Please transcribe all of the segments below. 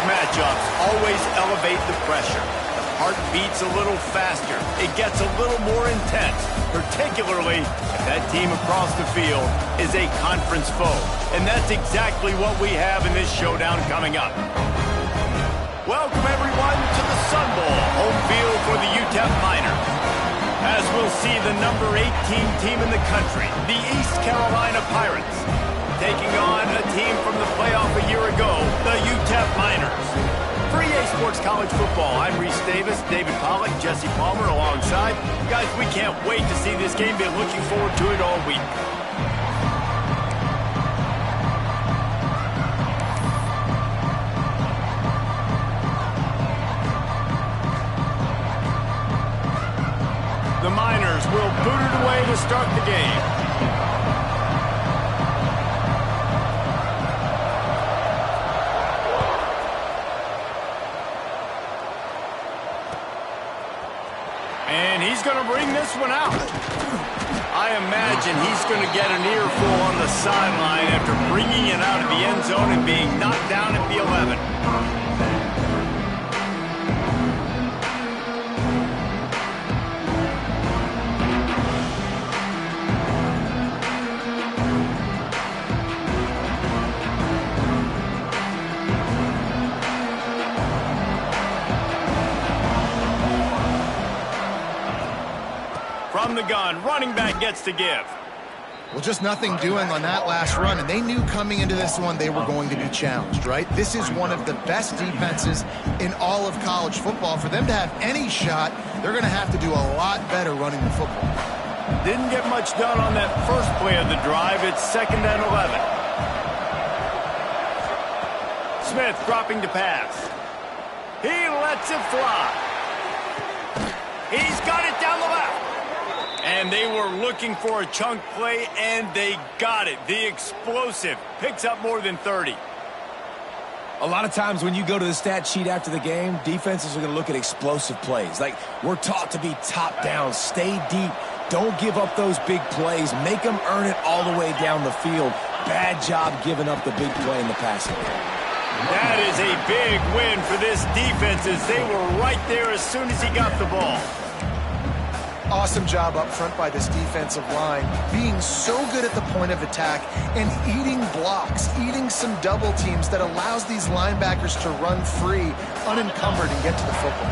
matchups always elevate the pressure. The heart beats a little faster. It gets a little more intense, particularly if that team across the field is a conference foe. And that's exactly what we have in this showdown coming up. Welcome, everyone, to the Sun Bowl, home field for the UTEP Miners. As we'll see the number 18 team in the country, the East Carolina Pirates, taking on a team from the playoff a year ago, the UTEP Miners. For EA Sports College Football, I'm Reese Davis, David Pollack, Jesse Palmer alongside. Guys, we can't wait to see this game. Been looking forward to it all week. The Miners will boot it away to start the game. And he's going to bring this one out. I imagine he's going to get an earful on the sideline after bringing it out of the end zone and being knocked down at the 11. From the gun, running back gets to give. Well, just nothing doing on that last run, and they knew coming into this one they were going to be challenged, right? This is one of the best defenses in all of college football. For them to have any shot, they're going to have to do a lot better running the football. Didn't get much done on that first play of the drive. It's 2nd and 11. Smith dropping to pass. He lets it fly. He's got it down the left. And they were looking for a chunk play, and they got it. The explosive picks up more than 30. A lot of times when you go to the stat sheet after the game, defenses are going to look at explosive plays. Like, we're taught to be top down, stay deep, don't give up those big plays, make them earn it all the way down the field. Bad job giving up the big play in the passing game. That is a big win for this defense as they were right there as soon as he got the ball. Awesome job up front by this defensive line, being so good at the point of attack and eating blocks, eating some double teams that allows these linebackers to run free, unencumbered, and get to the football.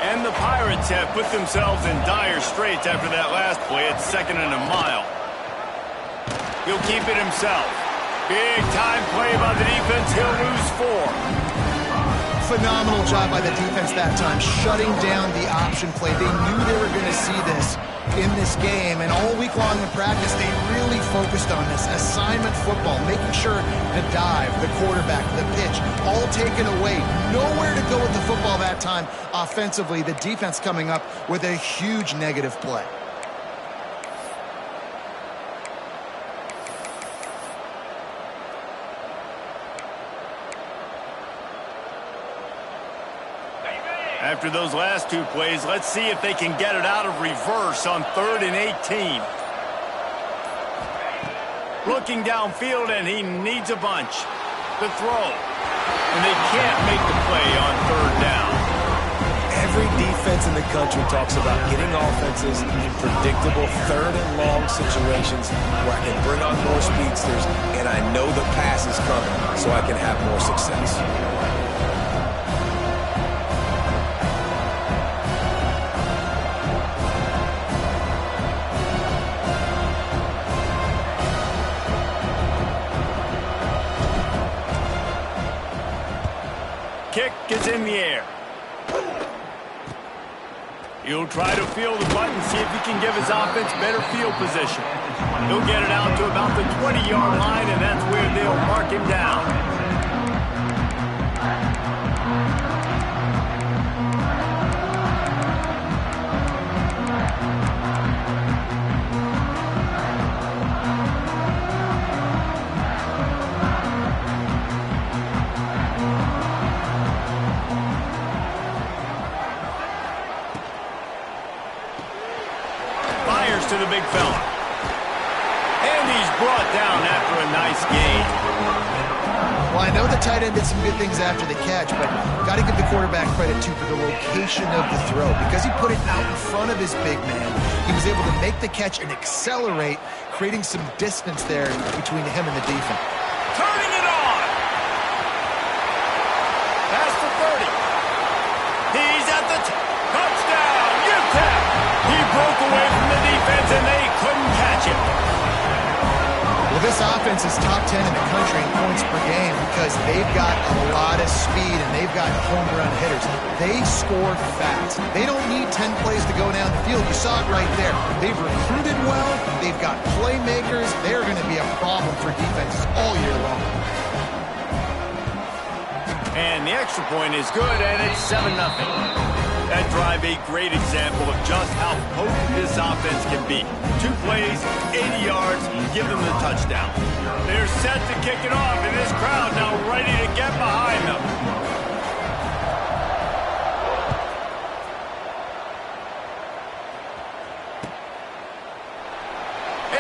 And the Pirates have put themselves in dire straits after that last play. It's 2nd and a mile. He'll keep it himself. Big time play by the defense. He'll lose 4. Phenomenal job by the defense that time, shutting down the option play. They knew they were going to see this in this game, and all week long in practice, they really focused on this assignment football, making sure the dive, the quarterback, the pitch, all taken away. Nowhere to go with the football that time offensively. The defense coming up with a huge negative play. After those last 2 plays, let's see if they can get it out of reverse on 3rd and 18. Looking downfield, and he needs a bunch. The throw. And they can't make the play on 3rd down. Every defense in the country talks about getting offenses in predictable 3rd and long situations where I can bring on more speedsters, and I know the pass is coming, so I can have more success. Kick is in the air. He'll try to feel the button, see if he can give his offense better field position. He'll get it out to about the 20-yard line, and that's where they'll mark him down. To the big fella. And he's brought down after a nice gain. the tight end did some good things after the catch, but got to give the quarterback credit, too, for the location of the throw. Because he put it out in front of his big man, he was able to make the catch and accelerate, creating some distance there between him and the defense. Turning it on. Past the 30. He's at the touchdown. UTEP. He broke away from the defense, and they couldn't catch him. Well, this offense is top 10 in the country in points per game because they've got a lot of speed and they've got home run hitters. They score fast. They don't need 10 plays to go down the field. You saw it right there. They've recruited well. They've got playmakers. They're going to be a problem for defenses all year long. And the extra point is good, and it's 7-0. That drive a great example of just how potent this offense can be. 2 plays, 80 yards, give them the touchdown. They're set to kick it off, and this crowd now ready to get behind them.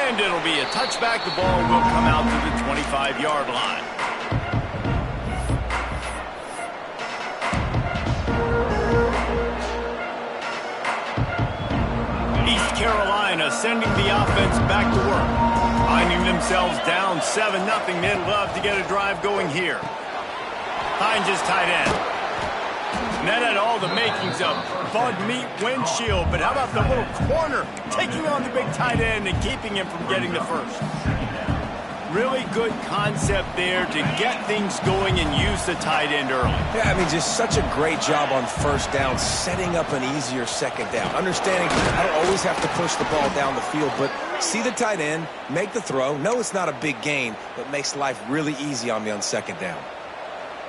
And it'll be a touchback. The ball will come out to the 25-yard line. Carolina sending the offense back to work. Finding themselves down 7-0. They'd love to get a drive going here. Hines is tight end. And that had all the makings of Bud Meat windshield. But how about the little corner taking on the big tight end and keeping him from getting the first? Really good concept there to get things going and use the tight end early. Yeah, I mean, just such a great job on first down, setting up an easier second down. Understanding I don't always have to push the ball down the field, but see the tight end, make the throw. No, it's not a big gain, but makes life really easy on me on second down.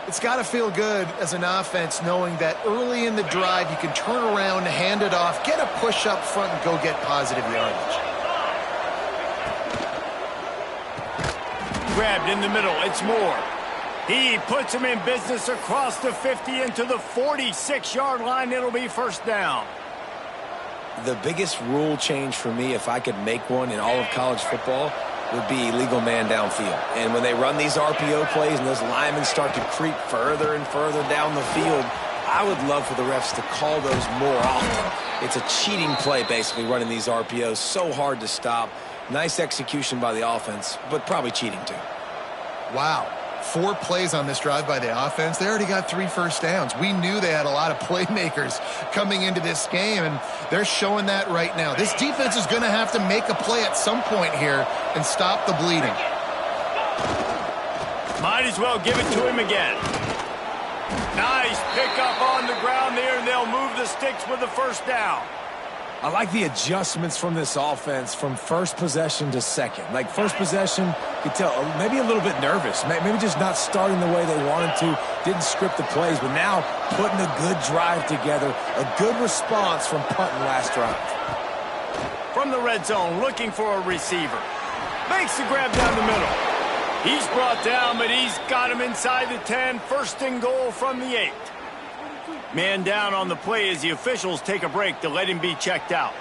It's got to feel good as an offense knowing that early in the drive you can turn around, hand it off, get a push up front, and go get positive yardage. Grabbed in the middle, it's Moore. He puts him in business across the 50 into the 46-yard line. It'll be first down. The biggest rule change for me, if I could make one in all of college football, would be illegal man downfield. And when they run these RPO plays and those linemen start to creep further and further down the field, I would love for the refs to call those more often. It's a cheating play, basically, running these RPOs. So hard to stop. Nice execution by the offense, but probably cheating too. Wow. 4 plays on this drive by the offense. They already got 3 first downs. We knew they had a lot of playmakers coming into this game, and they're showing that right now. This defense is going to have to make a play at some point here and stop the bleeding. Might as well give it to him again. Nice pickup on the ground there, and they'll move the sticks with the first down. I like the adjustments from this offense from first possession to second. Like first possession, you could tell maybe a little bit nervous. Maybe just not starting the way they wanted to. Didn't script the plays, but now putting a good drive together. A good response from punting last drive. From the red zone, looking for a receiver. Makes the grab down the middle. He's brought down, but he's got him inside the 10. First and goal from the 8. Man down on the play as the officials take a break to let him be checked out.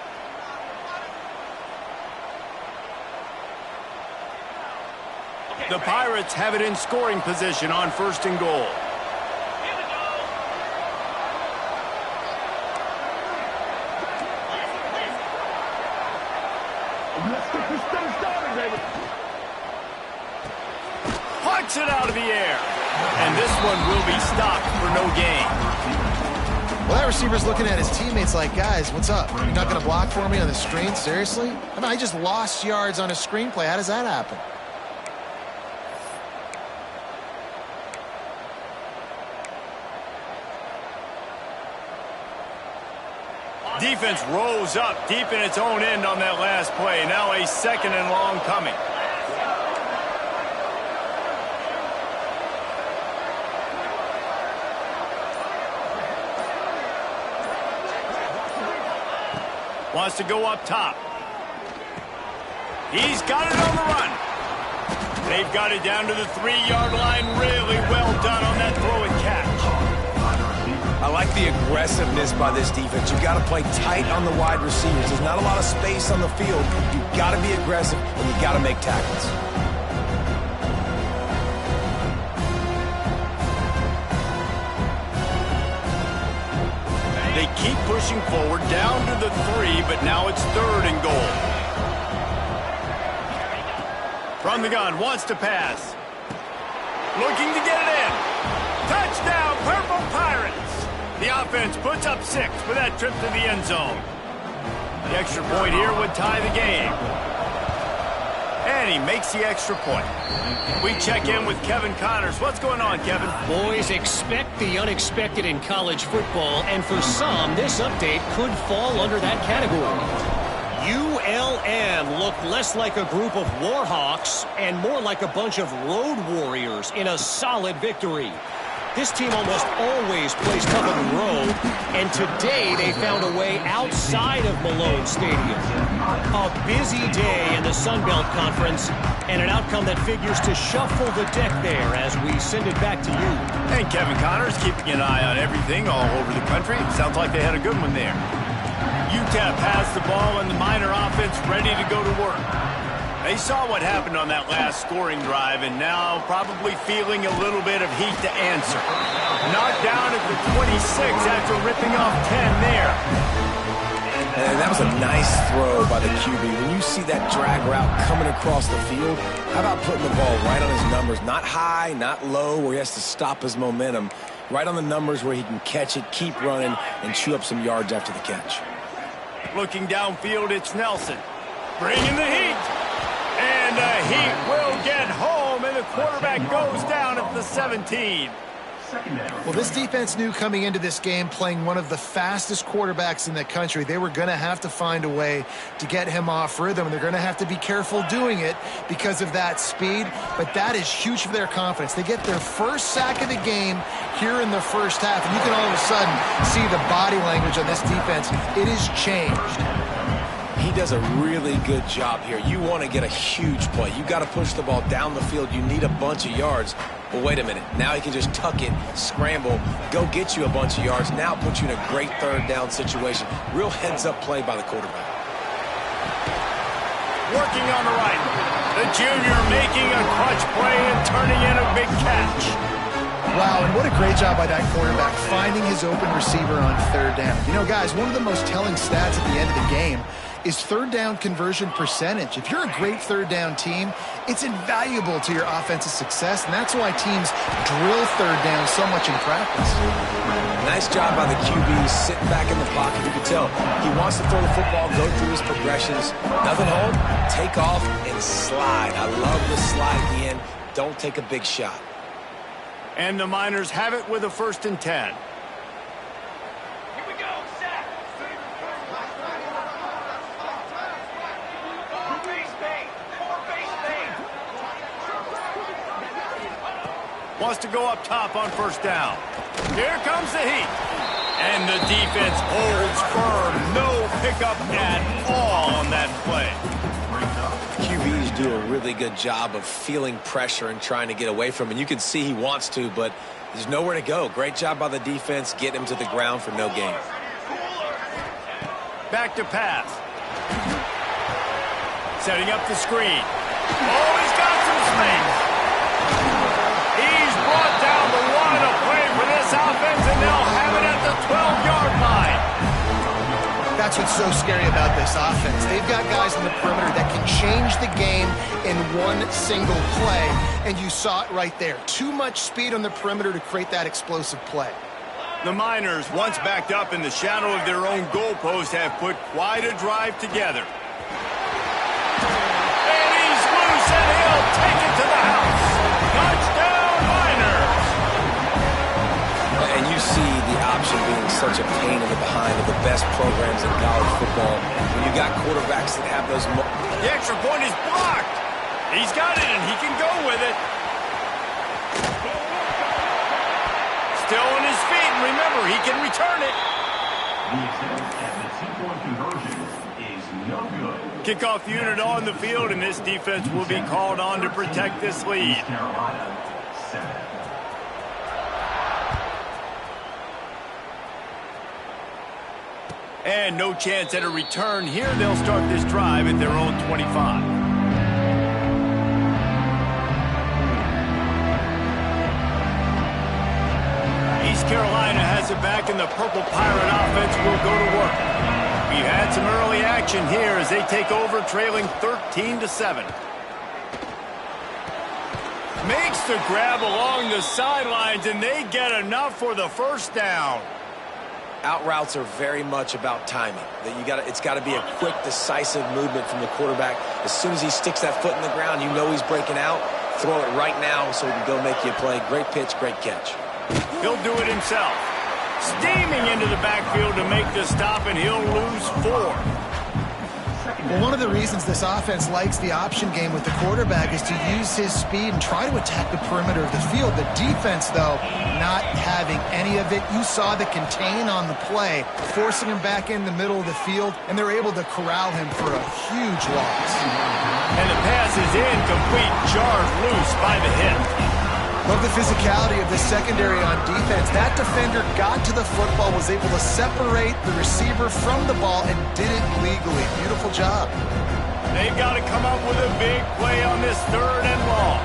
The Pirates have it in scoring position on first and goal. Puts it out of the air. And this one will be stopped for no gain. Well, that receiver's looking at his teammates like, guys, what's up? You're not going to block for me on the screen? Seriously? I mean, I just lost yards on a screenplay. How does that happen? Defense rose up deep in its own end on that last play. Now a second and long coming. Wants to go up top. He's got it on the run. They've got it down to the 3-yard line. Really well done on that throw and catch. I like the aggressiveness by this defense. You've got to play tight on the wide receivers. There's not a lot of space on the field. You've got to be aggressive, and you've got to make tackles. They keep pushing forward, down to the 3, but now it's 3rd and goal. From the gun, wants to pass. Looking to get it in. Touchdown, Purple Pirates! The offense puts up 6 with that trip to the end zone. The extra point here would tie the game. And he makes the extra point. We check in with Kevin Connors. What's going on, Kevin? Boys, expect the unexpected in college football, and for some, this update could fall under that category. ULM looked less like a group of Warhawks and more like a bunch of road warriors in a solid victory. This team almost always plays tough on the road, and today they found a way outside of Malone Stadium. A busy day in the Sun Belt Conference, and an outcome that figures to shuffle the deck there as we send it back to you. And Kevin Connors keeping an eye on everything all over the country. Sounds like they had a good one there. UTEP has the ball and the Miner offense ready to go to work. They saw what happened on that last scoring drive and now probably feeling a little bit of heat to answer. Knocked down at the 26 after ripping off 10 there. And that was a nice throw by the QB. When you see that drag route coming across the field, how about putting the ball right on his numbers? Not high, not low, where he has to stop his momentum. Right on the numbers where he can catch it, keep running, and chew up some yards after the catch. Looking downfield, it's Nelson. Bringing the heat. And the heat will get home, and the quarterback goes down at the 17. Well, this defense knew coming into this game, playing one of the fastest quarterbacks in the country, they were going to have to find a way to get him off rhythm, and they're going to have to be careful doing it because of that speed. But that is huge for their confidence. They get their first sack of the game here in the first half, and you can all of a sudden see the body language on this defense. It has changed. He does a really good job here. You want to get a huge play. You got to push the ball down the field. You need a bunch of yards. But wait a minute. Now he can just tuck it, scramble, go get you a bunch of yards. Now put you in a great 3rd down situation. Real heads-up play by the quarterback. Working on the right. The junior making a clutch play and turning in a big catch. Wow, and what a great job by that quarterback, finding his open receiver on 3rd down. You know, guys, one of the most telling stats at the end of the game is 3rd down conversion percentage. If you're a great 3rd down team, it's invaluable to your offensive success, and that's why teams drill 3rd down so much in practice. Nice job by the QB, sitting back in the pocket. You can tell he wants to throw the football, go through his progressions. Nothing home, take off, and slide. I love the slide at the end. Don't take a big shot. And the Miners have it with a 1st and 10. Wants to go up top on 1st down. Here comes the heat. And the defense holds firm. No pickup at all on that play. QBs do a really good job of feeling pressure and trying to get away from it. You can see he wants to, but there's nowhere to go. Great job by the defense, getting him to the ground for no gain. Back to pass. Setting up the screen. Oh, he's got some space. He's brought down the line of play for this offense, and they'll have it at the 12-yard line. That's what's so scary about this offense. They've got guys in the perimeter that can change the game in one single play, and you saw it right there. Too much speed on the perimeter to create that explosive play. The Miners, once backed up in the shadow of their own goalpost, have put quite a drive together. And he's loose, and he'll take it to the house. Touchdown, Miners! And you see the option being such a pain in the behind of the best programs in college football. When you got quarterbacks that have those... The extra point is blocked. He's got it, and he can go with it. Still on his feet, and remember, he can return it. Kickoff unit on the field, and this defense will be called on to protect this lead. And no chance at a return here. They'll start this drive at their own 25. East Carolina has it back, and the Purple Pirate offense will go to work. We've had some early action here as they take over, trailing 13-7. Makes the grab along the sidelines, and they get enough for the first down. Out routes are very much about timing. It's got to be a quick, decisive movement from the quarterback. As soon as he sticks that foot in the ground, you know he's breaking out. Throw it right now so he can go make you a play. Great pitch, great catch. He'll do it himself. Steaming into the backfield to make the stop, and he'll lose 4. Well, one of the reasons this offense likes the option game with the quarterback is to use his speed and try to attack the perimeter of the field. The defense, though, not having any of it. You saw the contain on the play, forcing him back in the middle of the field, and they're able to corral him for a huge loss. And the pass is incomplete, jarred loose by the hit. Love the physicality of the secondary on defense. That defender got to the football, was able to separate the receiver from the ball, and did it legally. Beautiful job. They've got to come up with a big play on this 3rd and long.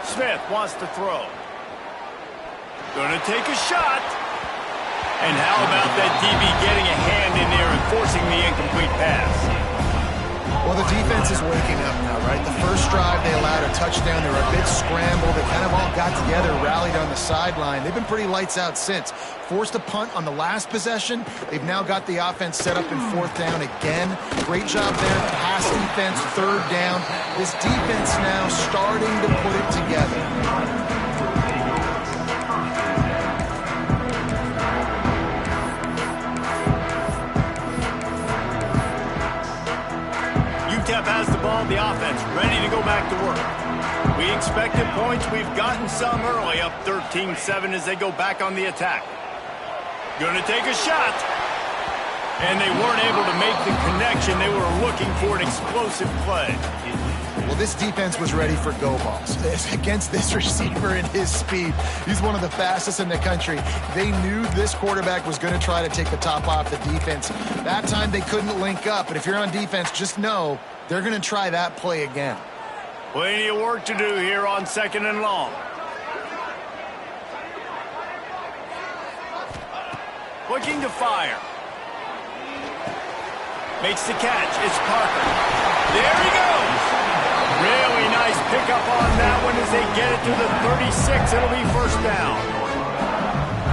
Smith wants to throw. Gonna take a shot. And how about that DB getting a hand in there and forcing the incomplete pass? Well, the defense is waking up now, right? The first drive, they allowed a touchdown. They were a bit scrambled. They kind of all got together, rallied on the sideline. They've been pretty lights out since. Forced a punt on the last possession. They've now got the offense set up in 4th down again. Great job there. Pass defense, 3rd down. This defense now starting to put it together. UTEP has the ball, the offense ready to go back to work. We expected points. We've gotten some early, up 13-7 as they go back on the attack. Gonna take a shot. And they weren't able to make the connection. They were looking for an explosive play. Well, this defense was ready for go balls. Against this receiver and his speed, he's one of the fastest in the country. They knew this quarterback was going to try to take the top off the defense. That time they couldn't link up, but if you're on defense, just know they're going to try that play again. Plenty of work to do here on 2nd and long. Looking to fire. Makes the catch. It's Parker. There he goes. Really nice pickup on that one as they get it to the 36. It'll be 1st down.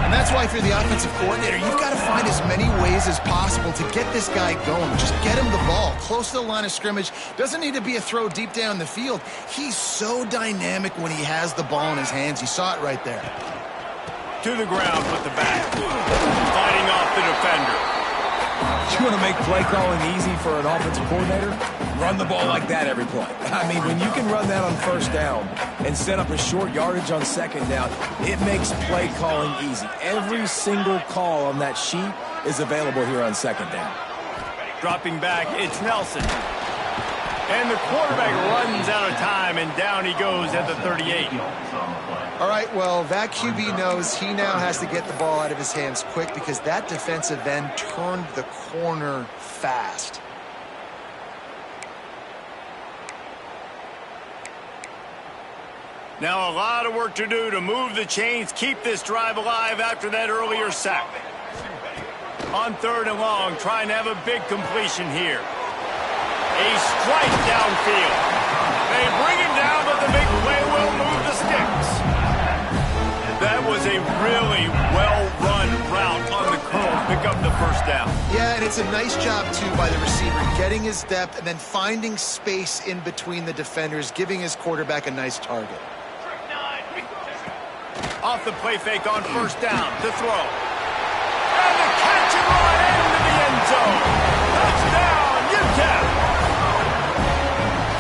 And that's why if you're the offensive coordinator, you've got to find as many ways as possible to get this guy going. Just get him the ball close to the line of scrimmage. Doesn't need to be a throw deep down the field. He's so dynamic when he has the ball in his hands. You saw it right there. To the ground with the back. Fighting off the defender. You want to make play calling easy for an offensive coordinator? Run the ball like that every play. I mean, when you can run that on 1st down and set up a short yardage on 2nd down, it makes play calling easy. Every single call on that sheet is available here on 2nd down. Dropping back, it's Nelson. And the quarterback runs out of time, and down he goes at the 38. All right, well, that QB knows he now has to get the ball out of his hands quick because that defensive end turned the corner fast. Now a lot of work to do to move the chains, keep this drive alive after that earlier sack. On 3rd and long, trying to have a big completion here. A strike downfield. They bring him down, but the big play will move the sticks. That was a really well-run route on the curl. Pick up the 1st down. Yeah, and it's a nice job, too, by the receiver, getting his depth and then finding space in between the defenders, giving his quarterback a nice target. Off the play fake on 1st down to throw. And the catch and run into the end zone. Touchdown, UTEP.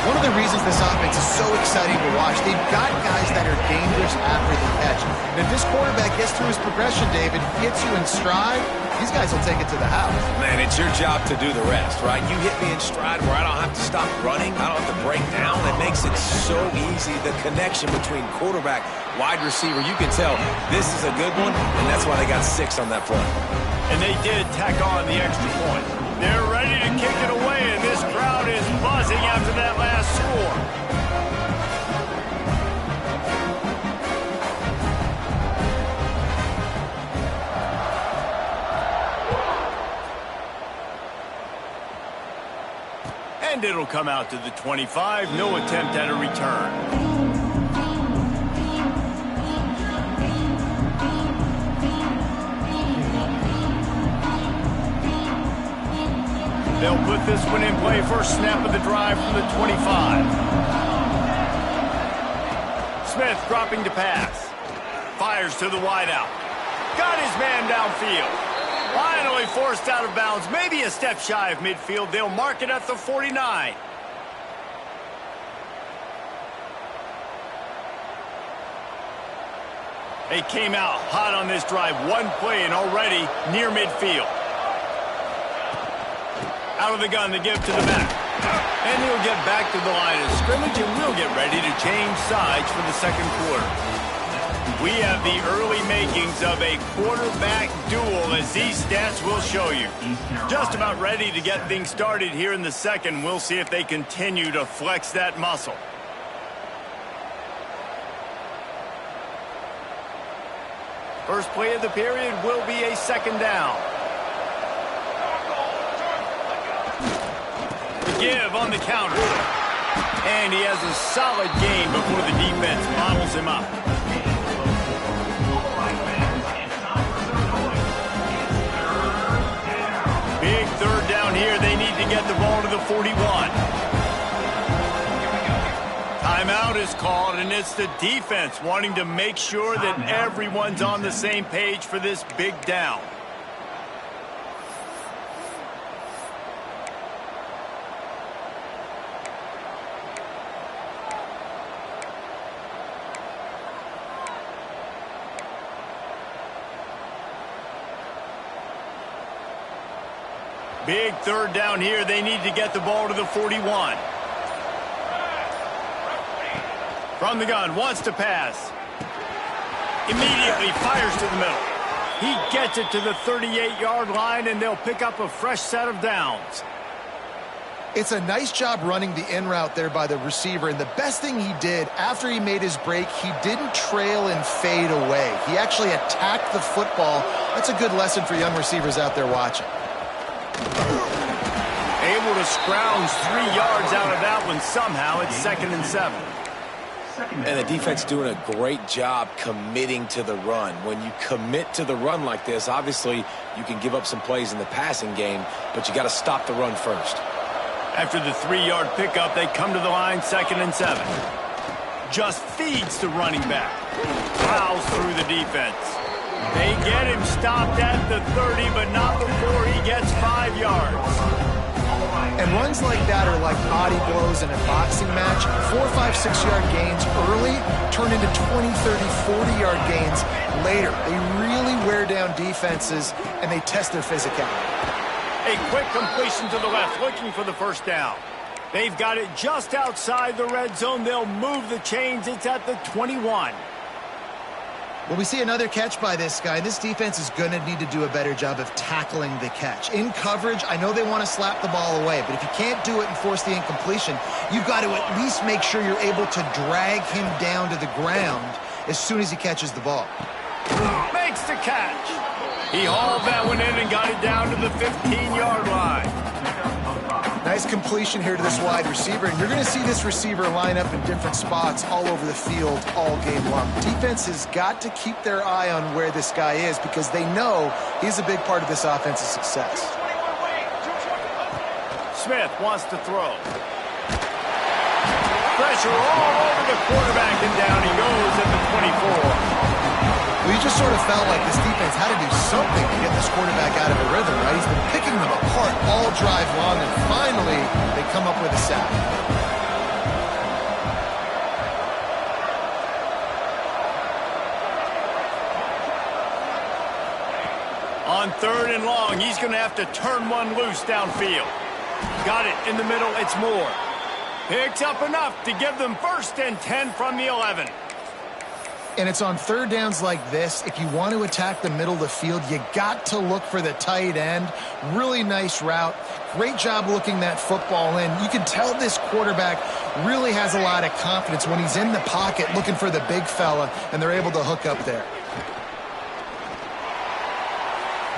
One of the reasons this offense is so exciting to watch, they've got guys that are dangerous after the catch. And if this quarterback gets through his progression, David, gets you in stride, these guys will take it to the house. Man, it's your job to do the rest, right? You hit me in stride where I don't have to stop running. I don't have to break down. It makes it so easy. The connection between quarterback, wide receiver, you can tell this is a good one, and that's why they got 6 on that play. And they did tack on the extra point. They're ready to kick it away, and this crowd is buzzing after that And it'll come out to the 25. No attempt at a return. They'll put this one in play. First snap of the drive from the 25. Smith dropping to pass. Fires to the wideout. Got his man downfield. Finally forced out of bounds. Maybe a step shy of midfield. They'll mark it at the 49. They came out hot on this drive. One play and already near midfield. Out of the gun, they give to the back. And he'll get back to the line of scrimmage, and we'll get ready to change sides for the second quarter. We have the early makings of a quarterback duel, as these stats will show you. Just about ready to get things started here in the second. We'll see if they continue to flex that muscle. First play of the period will be a second down. Give on the counter. And he has a solid gain before the defense models him up. Big third down here. They need to get the ball to the 41. Timeout is called, and it's the defense wanting to make sure that everyone's on the same page for this big down. Big third down here. They need to get the ball to the 41. From the gun, wants to pass. Immediately fires to the middle. He gets it to the 38-yard line, and they'll pick up a fresh set of downs. It's a nice job running the in route there by the receiver, and the best thing he did after he made his break, he didn't trail and fade away. He actually attacked the football. That's a good lesson for young receivers out there watching. Able to scrounge 3 yards out of that one somehow. It's 2nd and 7. And the defense doing a great job committing to the run. When you commit to the run like this, obviously you can give up some plays in the passing game, but you got to stop the run first. After the 3-yard pickup, they come to the line, 2nd and 7. Just feeds the running back. Plows through the defense. They get him stopped at the 30, but not before he gets 5 yards. And runs like that are like body blows in a boxing match. 4, 5, 6-yard gains early turn into 20, 30, 40-yard gains later. They really wear down defenses, and they test their physicality. A quick completion to the left, looking for the first down. They've got it just outside the red zone. They'll move the chains. It's at the 21. Well, we see another catch by this guy. This defense is going to need to do a better job of tackling the catch. In coverage, I know they want to slap the ball away, but if you can't do it and force the incompletion, you've got to at least make sure you're able to drag him down to the ground as soon as he catches the ball. Makes the catch. He hauled that one in and got it down to the 15-yard line. Nice completion here to this wide receiver, and you're going to see this receiver line up in different spots all over the field all game long. Defense has got to keep their eye on where this guy is because they know he's a big part of this offense's success. Smith wants to throw. Pressure all over the quarterback, and down he goes at the 24. Well, you just sort of felt like this defense had to do something to get this quarterback out of a rhythm, right? He's been picking them apart all drive long, and finally they come up with a sack. On 3rd and long, he's going to have to turn one loose downfield. Got it in the middle. It's Moore. Picks up enough to give them 1st and 10 from the 11. And it's on 3rd downs like this. If you want to attack the middle of the field, you got to look for the tight end. Really nice route. Great job looking that football in. You can tell this quarterback really has a lot of confidence when he's in the pocket looking for the big fella, and they're able to hook up there.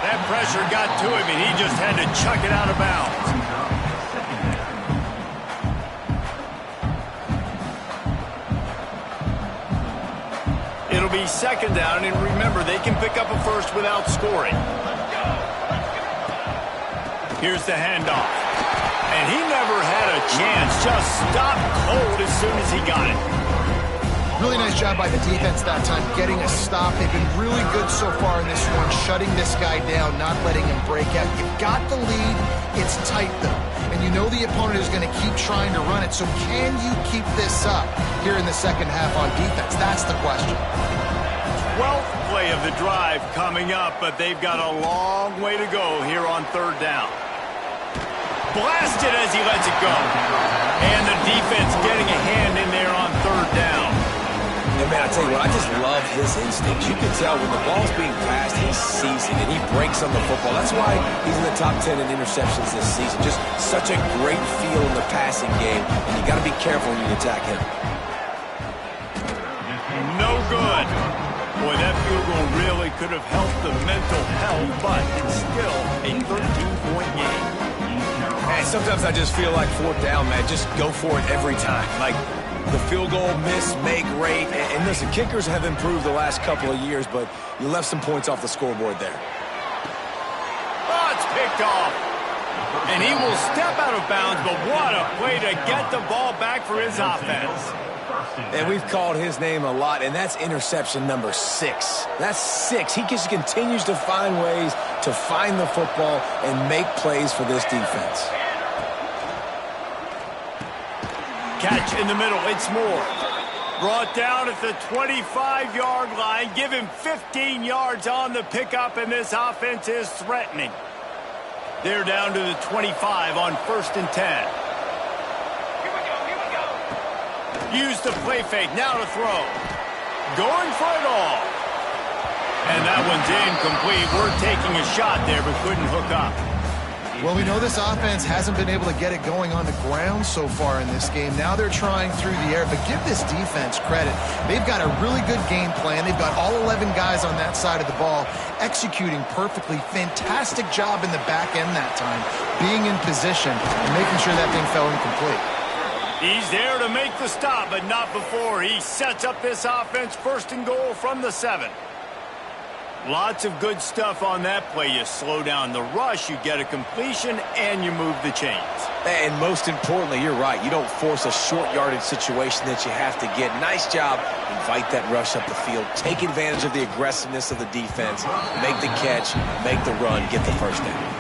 That pressure got to him, and he just had to chuck it out of bounds. It'll be second down, and remember, they can pick up a first without scoring. Here's the handoff. And he never had a chance. Just stopped cold as soon as he got it. Really nice job by the defense that time, getting a stop. They've been really good so far in this one, shutting this guy down, not letting him break out. You've got the lead. It's tight, though. And you know the opponent is going to keep trying to run it. So can you keep this up here in the second half on defense? That's the question. 12th play of the drive coming up, but they've got a long way to go here on third down. Blasted as he lets it go. And the defense getting a hand in there on third down. And man, I tell you what, I just love his instincts. You can tell when the ball's being passed, he sees it, and he breaks on the football. That's why he's in the top 10 in interceptions this season. Just such a great feel in the passing game, and you got to be careful when you attack him. No good. Boy, that field goal really could have helped the mental health, but it's still a 13-point game. Man, sometimes I just feel like fourth down, man. Just go for it every time. Like, the field goal, miss, make, rate. And listen, kickers have improved the last couple of years, but you left some points off the scoreboard there. Oh, it's picked off. And he will step out of bounds, but what a way to get the ball back for his offense. And we've called his name a lot, and that's interception number 6. That's 6. He just continues to find ways to find the football and make plays for this defense. Catch in the middle. It's Moore. Brought down at the 25-yard line. Give him 15 yards on the pickup, and this offense is threatening. They're down to the 25 on 1st and 10. Use the play fake. Now to throw. Going for it all. And that one's incomplete. We're taking a shot there, but couldn't hook up. Well, we know this offense hasn't been able to get it going on the ground so far in this game. Now they're trying through the air, but give this defense credit. They've got a really good game plan. They've got all 11 guys on that side of the ball executing perfectly. Fantastic job in the back end that time, being in position and making sure that thing fell incomplete. He's there to make the stop, but not before. He sets up this offense 1st and goal from the 7. Lots of good stuff on that play. You slow down the rush, you get a completion, and you move the chains. And most importantly, you're right. You don't force a short yardage situation that you have to get. Nice job. Invite that rush up the field. Take advantage of the aggressiveness of the defense. Make the catch, make the run, get the first down.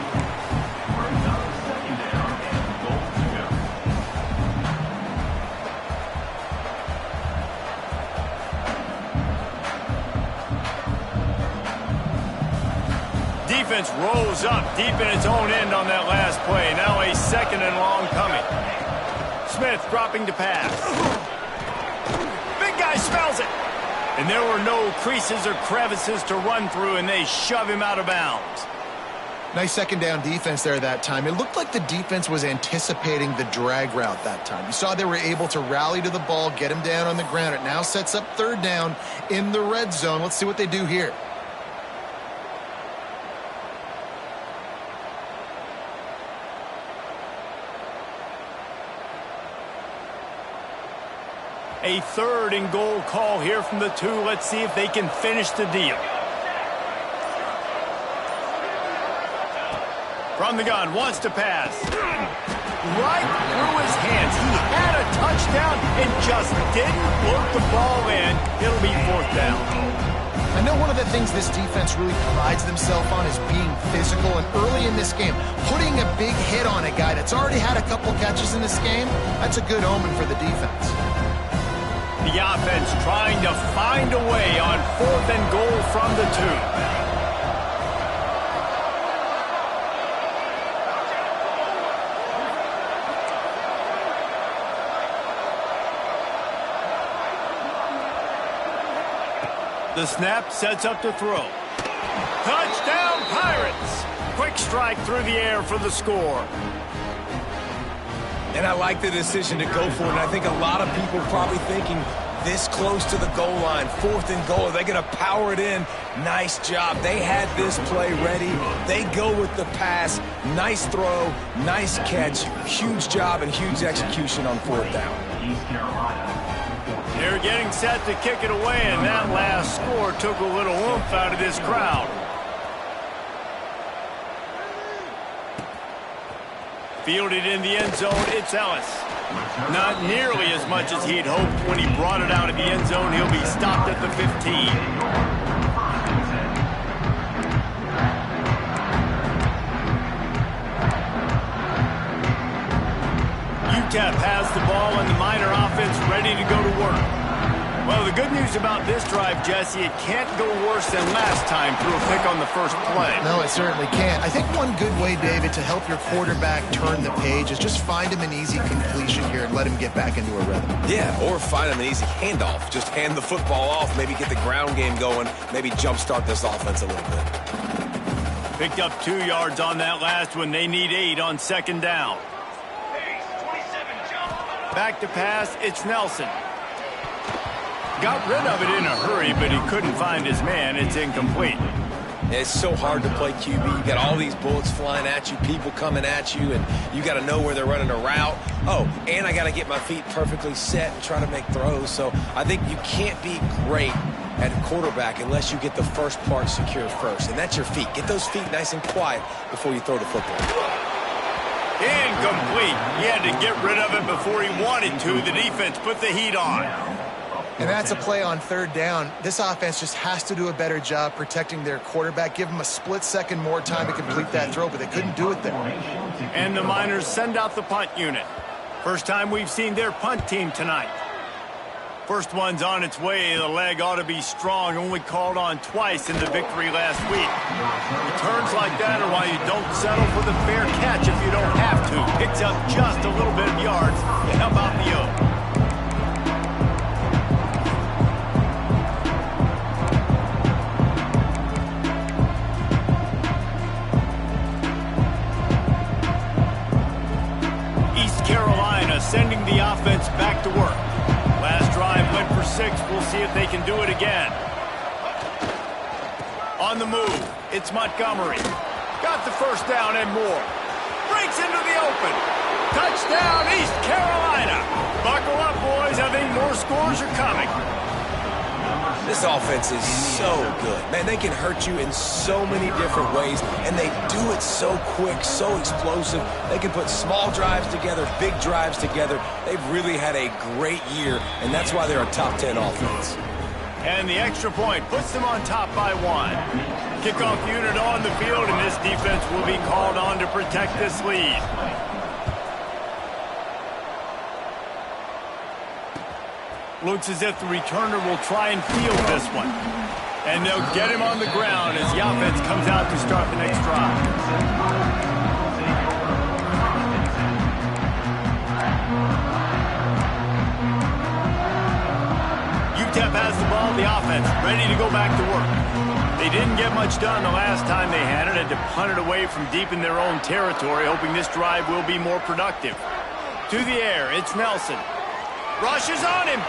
Defense rolls up deep in its own end on that last play. Now a 2nd and long coming. Smith dropping to pass. Big guy smells it. And there were no creases or crevices to run through, and they shove him out of bounds. Nice second down defense there that time. It looked like the defense was anticipating the drag route that time. You saw they were able to rally to the ball, get him down on the ground. It now sets up 3rd down in the red zone. Let's see what they do here. A 3rd and goal call here from the 2. Let's see if they can finish the deal. From the gun, wants to pass. Right through his hands. He had a touchdown and just didn't float the ball in. It'll be 4th down. I know one of the things this defense really prides themselves on is being physical, and early in this game, putting a big hit on a guy that's already had a couple catches in this game, that's a good omen for the defense. The offense trying to find a way on 4th and goal from the 2. The snap sets up to throw. Touchdown, Pirates! Quick strike through the air for the score. And I like the decision to go for it. And I think a lot of people probably thinking this close to the goal line, 4th and goal. Are they going to power it in? Nice job. They had this play ready. They go with the pass. Nice throw, nice catch. Huge job and huge execution on 4th down. They're getting set to kick it away, and that last score took a little oomph out of this crowd. Fielded in the end zone, it's Ellis. Not nearly as much as he'd hoped when he brought it out of the end zone. He'll be stopped at the 15. UTEP has the ball and the Miner offense ready to go to work. Well, the good news about this drive, Jesse, it can't go worse than last time through a pick on the first play. No, it certainly can't. I think one good way, David, to help your quarterback turn the page is just find him an easy completion here and let him get back into a rhythm. Yeah, or find him an easy handoff. Just hand the football off, maybe get the ground game going, maybe jumpstart this offense a little bit. Picked up 2 yards on that last one. They need 8 on 2nd down. Back to pass, it's Nelson. Got rid of it in a hurry, but he couldn't find his man. It's incomplete. It's so hard to play QB. You got all these bullets flying at you, people coming at you, and you got to know where they're running a route. Oh, and I got to get my feet perfectly set and try to make throws. So I think you can't be great at quarterback unless you get the first part secure first, and that's your feet. Get those feet nice and quiet before you throw the football. Incomplete. He had to get rid of it before he wanted to. The defense put the heat on. And that's a play on 3rd down. This offense just has to do a better job protecting their quarterback. Give them a split second more time to complete that throw, but they couldn't do it there. And the Miners send out the punt unit. First time we've seen their punt team tonight. First one's on its way. The leg ought to be strong. Only called on twice in the victory last week. Returns like that are why you don't settle for the fair catch if you don't have to. Picks up just a little bit of yards to help out the O. Sending the offense back to work. Last drive went for 6. We'll see if they can do it again. On the move, it's Montgomery. Got the first down and more. Breaks into the open. Touchdown, East Carolina. Buckle up, boys. I think more scores are coming. This offense is so good. Man, they can hurt you in so many different ways, and they do it so quick, so explosive. They can put small drives together, big drives together. They've really had a great year, and that's why they're a top 10 offense. And the extra point puts them on top by 1. Kickoff unit on the field, and this defense will be called on to protect this lead. Looks as if the returner will try and field this one. And they'll get him on the ground as the offense comes out to start the next drive. UTEP has the ball, the offense ready to go back to work. They didn't get much done the last time they had it. Had to punt it away from deep in their own territory, hoping this drive will be more productive. To the air, it's Nelson. Rushes on him.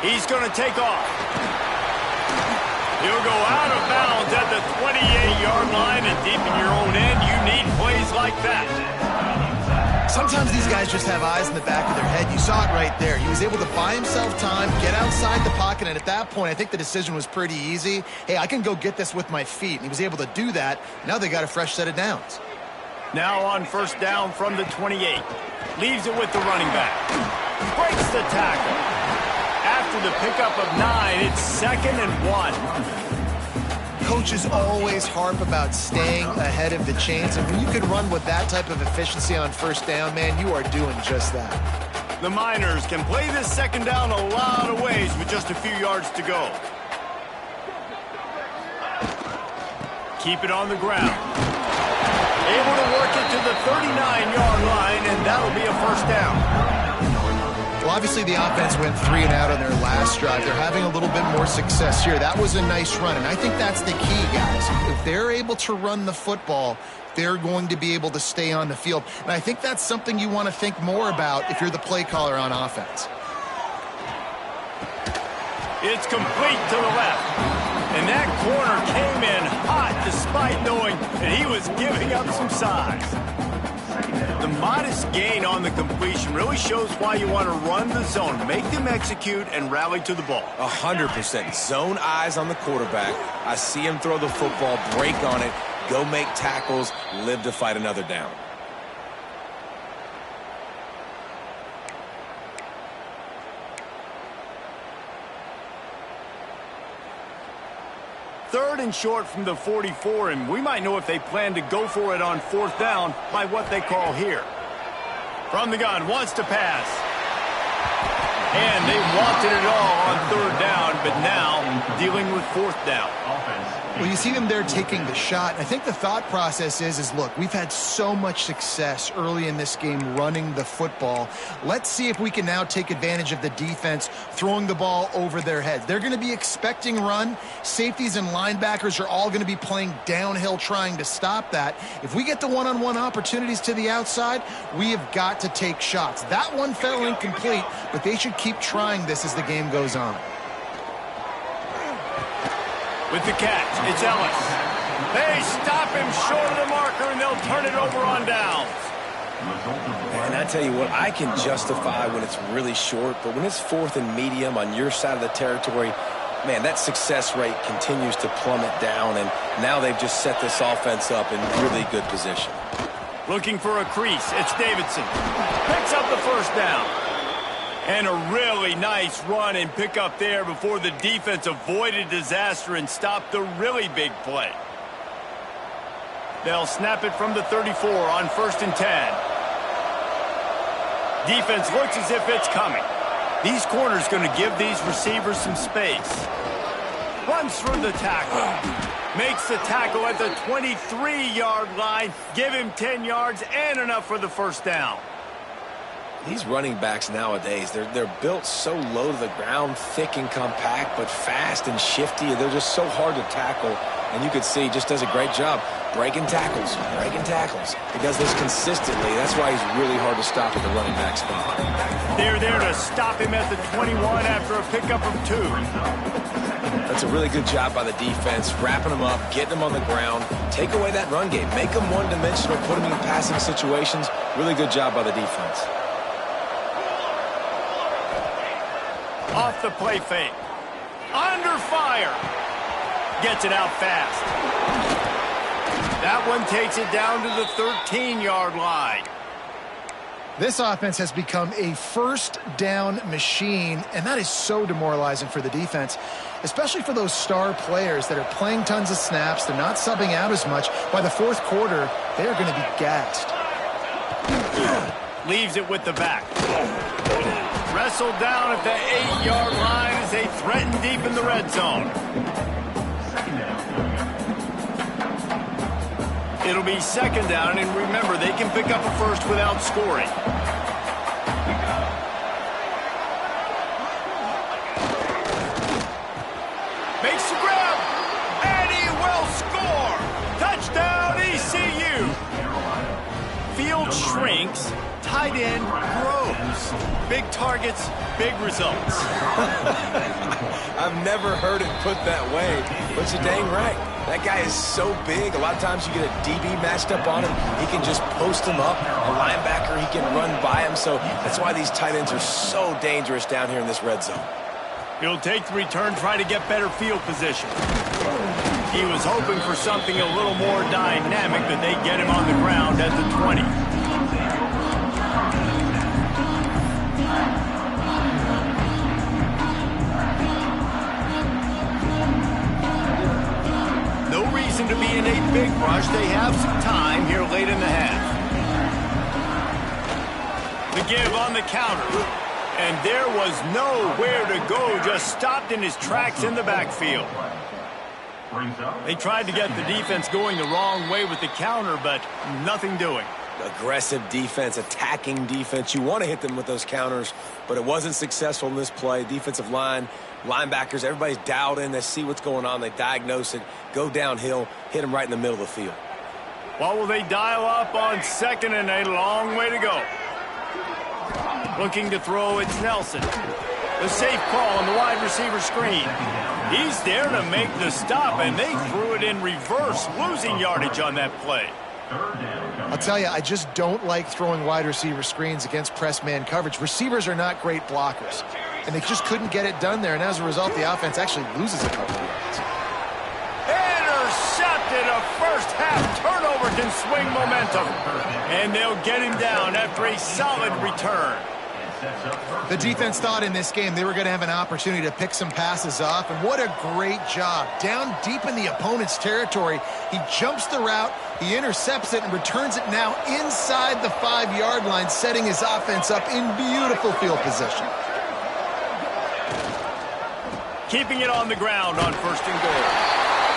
He's going to take off. He'll go out of bounds at the 28-yard line, and deep in your own end, you need plays like that. Sometimes these guys just have eyes in the back of their head. You saw it right there. He was able to buy himself time, get outside the pocket, and at that point, I think the decision was pretty easy. Hey, I can go get this with my feet, and he was able to do that. Now they got a fresh set of downs. Now on first down from the 28. Leaves it with the running back. Breaks the tackle. After the pickup of 9, it's 2nd and 1. Coaches always harp about staying ahead of the chains, and when you can run with that type of efficiency on first down, man, you are doing just that. The Miners can play this 2nd down a lot of ways with just a few yards to go. Keep it on the ground. Able to work it to the 39-yard line, and that'll be a first down. Well, obviously the offense went 3 and out on their last drive. They're having a little bit more success here. That was a nice run, and I think that's the key, guys. If they're able to run the football, they're going to be able to stay on the field. And I think that's something you want to think more about if you're the play caller on offense. It's complete to the left. And that corner came in hot despite knowing that he was giving up some size. The modest gain on the completion really shows why you want to run the zone, make them execute, and rally to the ball. 100%. Zone eyes on the quarterback. I see him throw the football, break on it, go make tackles, live to fight another down. Third and short from the 44, and we might know if they plan to go for it on fourth down by what they call here. From the gun, wants to pass. And they wanted it all on third down, but now dealing with fourth down. Well, you see them there taking the shot. I think the thought process is look, we've had so much success early in this game running the football. Let's see if we can now take advantage of the defense throwing the ball over their heads. They're going to be expecting run. Safeties and linebackers are all going to be playing downhill trying to stop that. If we get the one-on-one opportunities to the outside, we have got to take shots. That one fell incomplete, but they should keep trying this as the game goes on. With the catch, it's Ellis. They stop him short of the marker, and they'll turn it over on downs. And I tell you what, I can justify when it's really short, but when it's fourth and medium on your side of the territory, man, that success rate continues to plummet down, and now they've just set this offense up in really good position. Looking for a crease, it's Davidson. Picks up the first down. And a really nice run and pick up there before the defense avoided disaster and stopped the really big play. They'll snap it from the 34 on 1st and 10. Defense looks as if it's coming. These corners going to give these receivers some space. Runs through the tackle. Makes the tackle at the 23-yard line. Give him 10 yards and enough for the first down. These running backs nowadays, they're built so low to the ground, thick and compact, but fast and shifty. They're just so hard to tackle. And you could see he just does a great job breaking tackles. He does this consistently. That's why he's really hard to stop at the running back spot. They're there to stop him at the 21 after a pickup of 2. That's a really good job by the defense, wrapping them up, getting them on the ground, take away that run game, make them one-dimensional, put them in passing situations. Really good job by the defense. Off the play fake. Under fire. Gets it out fast. That one takes it down to the 13-yard line. This offense has become a first down machine, and that is so demoralizing for the defense, especially for those star players that are playing tons of snaps. They're not subbing out as much. By the fourth quarter, they are going to be gassed. Leaves it with the back. Wrestled down at the 8-yard line as they threaten deep in the red zone. It'll be second down, and remember, they can pick up a first without scoring. Makes the grab, and he will score! Touchdown, ECU! Field shrinks. Tight end grows. Big targets, big results. I've never heard it put that way, but you're dang right. That guy is so big. A lot of times you get a DB matched up on him. He can just post him up. A linebacker, he can run by him. So that's why these tight ends are so dangerous down here in this red zone. He'll take the return, try to get better field position. He was hoping for something a little more dynamic, but they get him on the ground at the 20. To be in a big rush. They have some time here late in the half. The give on the counter. And there was nowhere to go, just stopped in his tracks in the backfield. They tried to get the defense going the wrong way with the counter, but nothing doing. Aggressive defense, attacking defense. You want to hit them with those counters, but it wasn't successful in this play. Defensive line, linebackers, everybody's dialed in. They see what's going on. They diagnose it, go downhill, hit them right in the middle of the field. What will they dial up on second and a long way to go? Looking to throw, it's Nelson. The safe call on the wide receiver screen. He's there to make the stop, and they threw it in reverse, losing yardage on that play. I'll tell you, I just don't like throwing wide receiver screens against press man coverage. Receivers are not great blockers, and they just couldn't get it done there, and as a result, the offense actually loses a couple of yards. Intercepted. A first half turnover can swing momentum, and they'll get him down after a solid return. The defense thought in this game they were going to have an opportunity to pick some passes off, and what a great job. Down deep in the opponent's territory, he jumps the route, he intercepts it, and returns it now inside the 5-yard line, setting his offense up in beautiful field position. Keeping it on the ground on 1st and goal.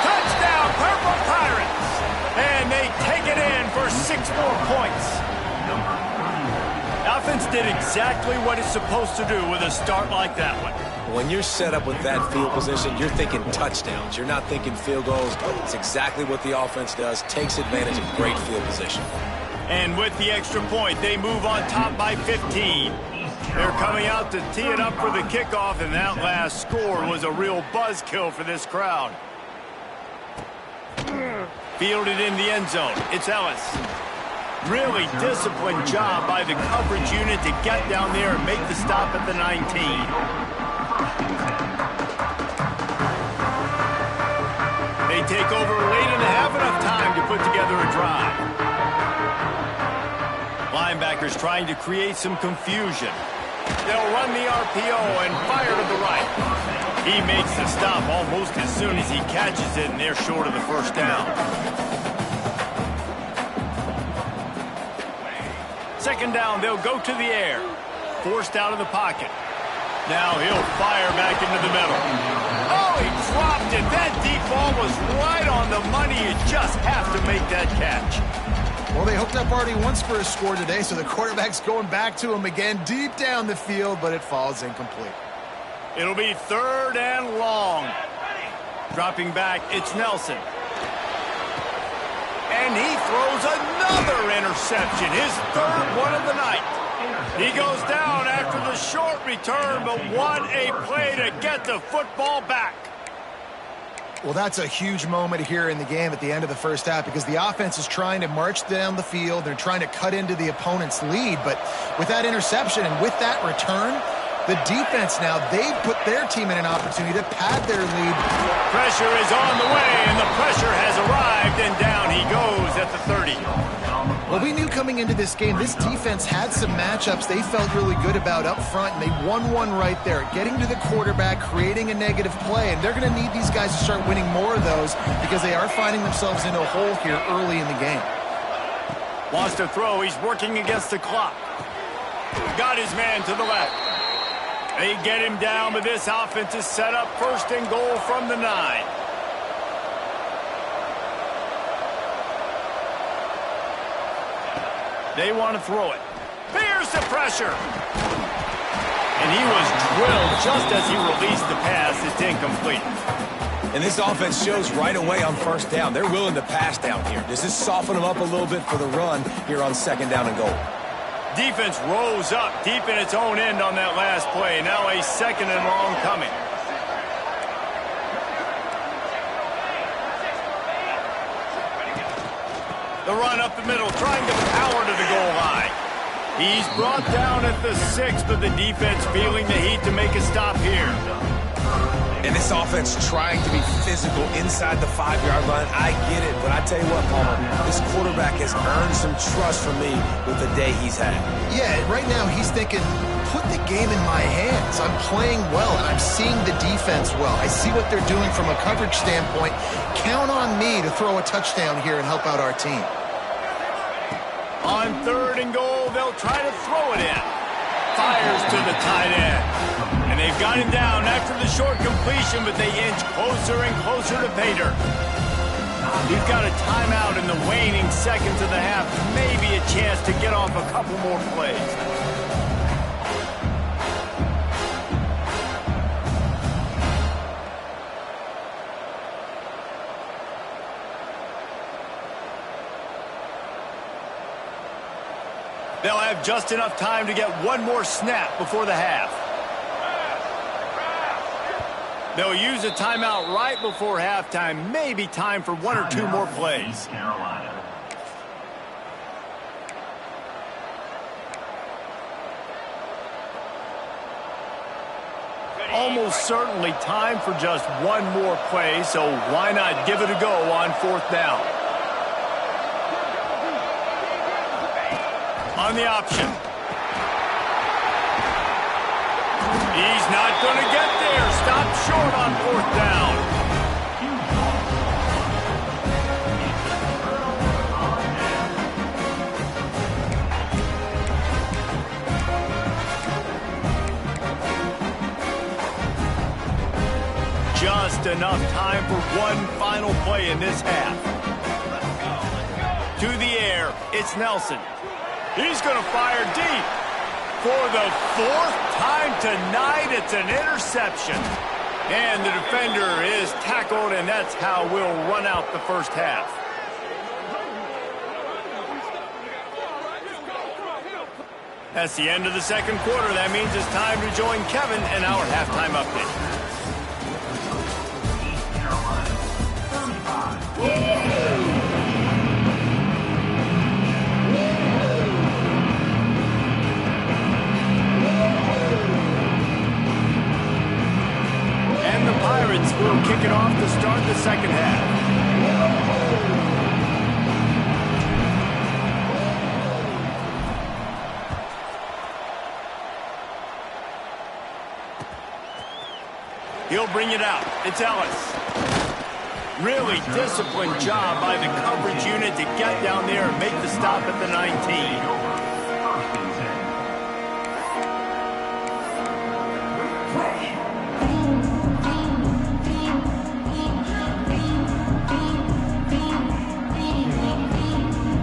Touchdown, Purple Pirates! And they take it in for 6 more points. Offense did exactly what it's supposed to do with a start like that one. When you're set up with that field position, you're thinking touchdowns. You're not thinking field goals. It's exactly what the offense does, takes advantage of great field position. And with the extra point, they move on top by 15. They're coming out to tee it up for the kickoff, and that last score was a real buzzkill for this crowd. Fielded in the end zone. It's Ellis. Really disciplined job by the coverage unit to get down there and make the stop at the 19. They take over late and have enough time to put together a drive. Linebackers trying to create some confusion. They'll run the RPO and fire to the right. He makes the stop almost as soon as he catches it, and they're short of the first down. 2nd down, they'll go to the air. Forced out of the pocket. Now he'll fire back into the middle. Oh, he dropped it. That deep ball was right on the money. You just have to make that catch. Well, they hooked up already once for a score today, so the quarterback's going back to him again deep down the field, but it falls incomplete. It'll be 3rd and long. Dropping back, it's Nelson. And he throws another interception, his 3rd one of the night. He goes down after the short return, but what a play to get the football back. Well, that's a huge moment here in the game at the end of the first half because the offense is trying to march down the field. They're trying to cut into the opponent's lead, but with that interception and with that return, the defense now, they've put their team in an opportunity to pad their lead. Pressure is on the way, and the pressure has arrived, and down he goes at the 30. Well, we knew coming into this game, this defense had some matchups they felt really good about up front, and they won one right there, getting to the quarterback, creating a negative play, and they're going to need these guys to start winning more of those because they are finding themselves in a hole here early in the game. Wants to throw. He's working against the clock. Got his man to the left. They get him down, but this offense is set up 1st and goal from the 9. They want to throw it. Here's the pressure. And he was drilled just as he released the pass. It's incomplete. And this offense shows right away on 1st down. They're willing to pass down here. Does this soften them up a little bit for the run here on 2nd down and goal? Defense rose up deep in its own end on that last play. Now a 2nd and long coming. The run up the middle, trying to power to the goal line. He's brought down at the 6, but the defense feeling the heat to make a stop here. And this offense trying to be physical inside the 5-yard line. I get it, but I tell you what, Palmer, this quarterback has earned some trust from me with the day he's had. Yeah, right now he's thinking, put the game in my hands. I'm playing well, and I'm seeing the defense well. I see what they're doing from a coverage standpoint. Count on me to throw a touchdown here and help out our team. On 3rd and goal, they'll try to throw it in. Fires to the tight end. And they've got him down after the short completion, but they inch closer and closer to pay dirt. He's got a timeout in the waning seconds of the half. Maybe a chance to get off a couple more plays. They'll have just enough time to get one more snap before the half. They'll use a timeout right before halftime. Maybe time for one or two more plays. Almost certainly time for just one more play, so why not give it a go on 4th down? On the option. He's not going to get there. Stop short on 4th down. Just enough time for one final play in this half. To the air, it's Nelson. He's going to fire deep. For the 4th time tonight, it's an interception. And the defender is tackled, and that's how we'll run out the first half. That's the end of the second quarter. That means it's time to join Kevin in our halftime update. And the Pirates will kick it off to start the second half. He'll bring it out. It's Ellis. Really disciplined job by the coverage unit to get down there and make the stop at the 19.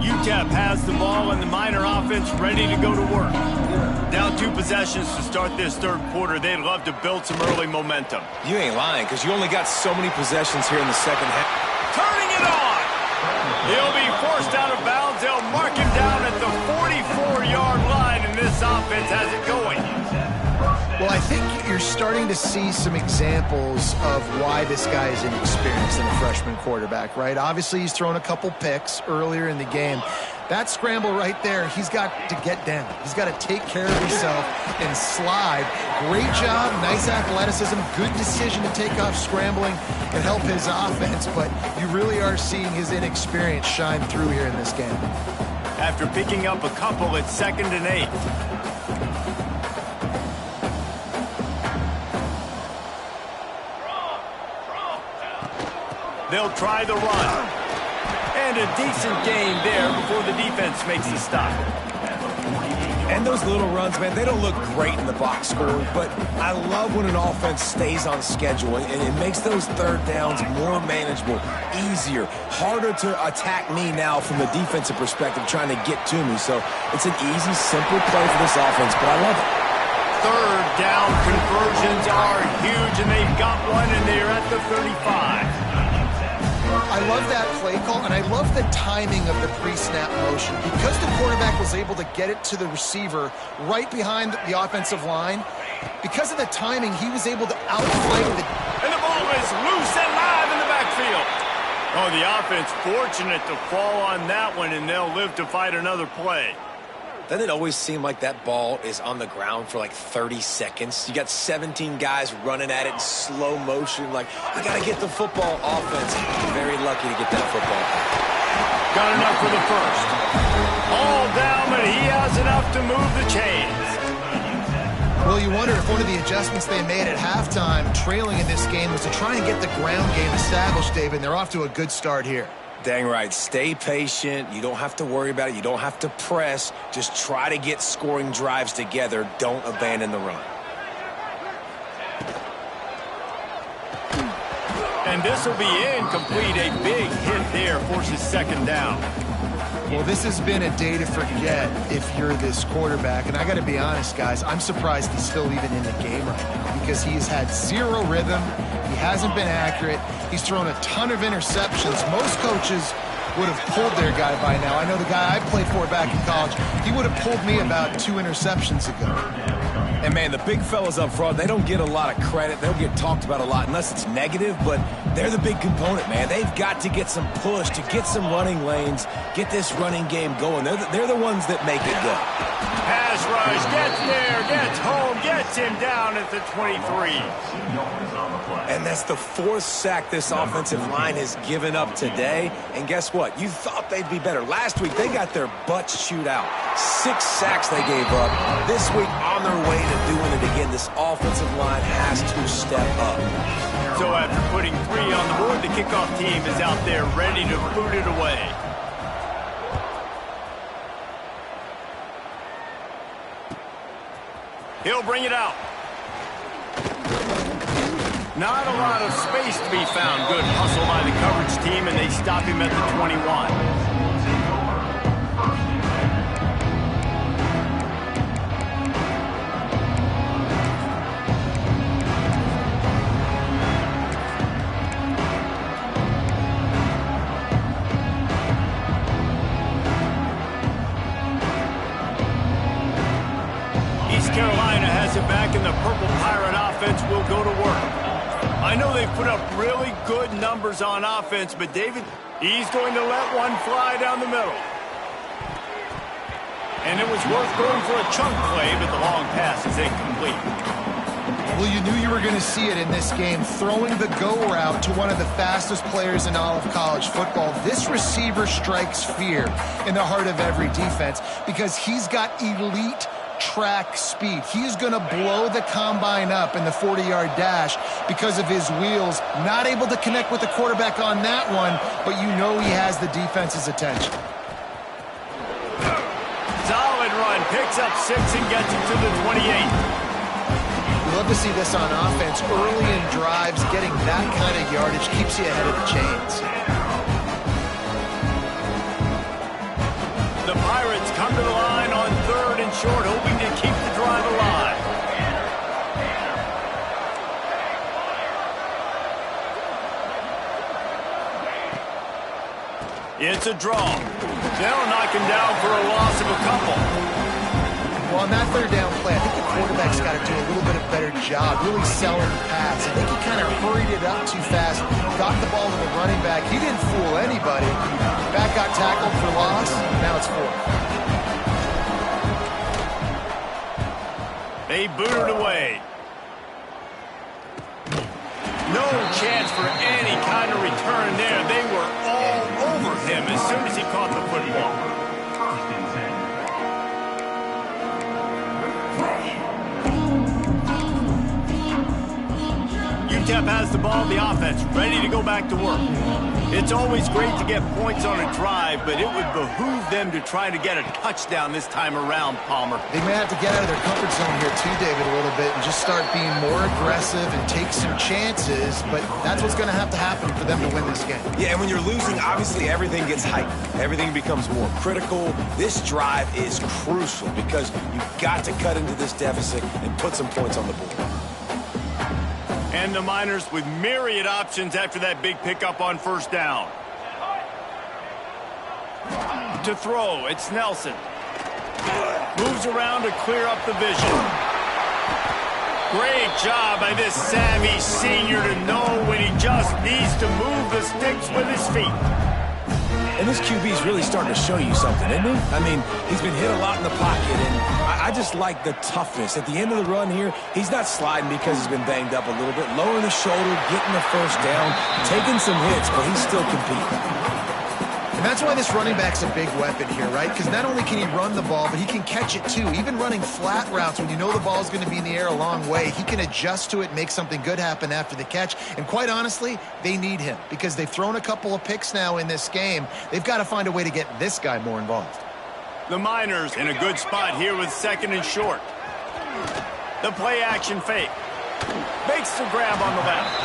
UTEP has the ball and the Miner offense ready to go to work. Down 2 possessions to start this third quarter. They'd love to build some early momentum. You ain't lying, because you only got so many possessions here in the second half. Turning it on! He'll be forced out of bounds. They'll mark him down at the 44-yard line, and this offense has it going. Well, I think you're starting to see some examples of why this guy is inexperienced in a freshman quarterback, right? Obviously, he's thrown a couple picks earlier in the game. That scramble right there, he's got to get down. He's got to take care of himself and slide. Great job, nice athleticism, good decision to take off scrambling and help his offense, but you really are seeing his inexperience shine through here in this game. After picking up a couple, it's 2nd and 8. They'll try the run. And a decent gain there before the defense makes the stop. And those little runs, man, they don't look great in the box score, but I love when an offense stays on schedule, and it makes those third downs more manageable, easier, harder to attack me now from the defensive perspective trying to get to me. So it's an easy, simple play for this offense, but I love it. Third down conversions are huge, and they've got one, and they're at the 35. I love that play call, and I love the timing of the pre-snap motion. Because the quarterback was able to get it to the receiver right behind the offensive line, because of the timing, he was able to outplay the... And the ball is loose and live in the backfield. Oh, the offense fortunate to fall on that one, and they'll live to fight another play. Doesn't it always seem like that ball is on the ground for like 30 seconds? You got 17 guys running at it in slow motion. Like, I got to get the football. Offense, very lucky to get that football. Got enough for the first. All down, but he has enough to move the chains. Well, you wonder if one of the adjustments they made at halftime, trailing in this game, was to try and get the ground game established, David, and they're off to a good start here. Dang right. Stay patient. You don't have to worry about it. You don't have to press. Just try to get scoring drives together. Don't abandon the run. And this will be incomplete. A big hit there forces 2nd down. Well, this has been a day to forget if you're this quarterback. And I got to be honest, guys, I'm surprised he's still even in the game right now because he's had zero rhythm. He hasn't been accurate. He's thrown a ton of interceptions. Most coaches would have pulled their guy by now. I know the guy I played for back in college, he would have pulled me about 2 interceptions ago. And, man, the big fellas up front, they don't get a lot of credit. They don't get talked about a lot unless it's negative, but they're the big component, man. They've got to get some push, to get some running lanes, get this running game going. They're the ones that make it go. Pass rush, gets there, gets home, gets him down at the 23. And that's the 4th sack this offensive line has given up today. And guess what? You thought they'd be better. Last week, they got their butts chewed out. 6 sacks they gave up. This week, on their way to doing it again, this offensive line has to step up. So after putting 3 on the board, the kickoff team is out there ready to boot it away. He'll bring it out. Not a lot of space to be found. Good hustle by the coverage team, and they stop him at the 21. Carolina has it back, and the Purple Pirate offense will go to work. I know they've put up really good numbers on offense, but David, he's going to let one fly down the middle. And it was worth going for a chunk play, but the long pass is incomplete. Well, you knew you were going to see it in this game, throwing the go route to one of the fastest players in all of college football. This receiver strikes fear in the heart of every defense because he's got elite track speed. He's going to blow the combine up in the 40-yard dash because of his wheels. Not able to connect with the quarterback on that one, but you know he has the defense's attention. Solid run, picks up 6 and gets it to the 28. We love to see this on offense. Early in drives, getting that kind of yardage keeps you ahead of the chains. The Pirates come to the line on 3rd and short, hoping to keep the drive alive. It's a draw. They'll knock him down for a loss of a couple. Well, on that 3rd down play, I think the quarterback's got to do a little bit of better job really selling the pass. I think he kind of hurried it up too fast, got the ball to the running back. He didn't fool anybody. Back got tackled for loss. Now it's 4th. They boot it away. No chance for any kind of return there. They were all over him as soon as he caught the football. UTEP has the ball, the offense ready to go back to work. It's always great to get points on a drive, but it would behoove them to try to get a touchdown this time around, Palmer. They may have to get out of their comfort zone here too, David, a little bit and just start being more aggressive and take some chances, but that's what's going to happen for them to win this game. Yeah, and when you're losing, obviously everything gets heightened. Everything becomes more critical. This drive is crucial because you've got to cut into this deficit and put some points on the board. And the Miners with myriad options after that big pickup on 1st down. To throw, it's Nelson. Moves around to clear up the vision. Great job by this savvy senior to know when he just needs to move the sticks with his feet. And this QB's really starting to show you something, isn't he? I mean, he's been hit a lot in the pocket, and I just like the toughness. At the end of the run here, he's not sliding because he's been banged up a little bit. Lowering the shoulder, getting the 1st down, taking some hits, but he's still competing. And that's why this running back's a big weapon here, right? Because not only can he run the ball, but he can catch it too. Even running flat routes when you know the ball's going to be in the air a long way, he can adjust to it, make something good happen after the catch. And quite honestly, they need him because they've thrown a couple of picks now in this game. They've got to find a way to get this guy more involved. The Miners in a good spot here with 2nd and short. The play action fake. Makes the grab on the left.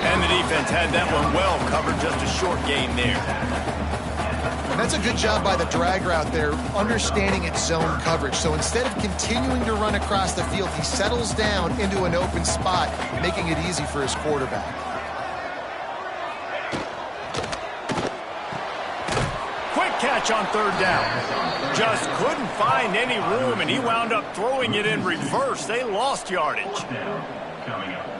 And the defense had that one well covered, just a short gain there. And that's a good job by the drag route there, understanding its zone coverage. So instead of continuing to run across the field, he settles down into an open spot, making it easy for his quarterback. Quick catch catch on third down. Just couldn't find any room, and he wound up throwing it in reverse. They lost yardage.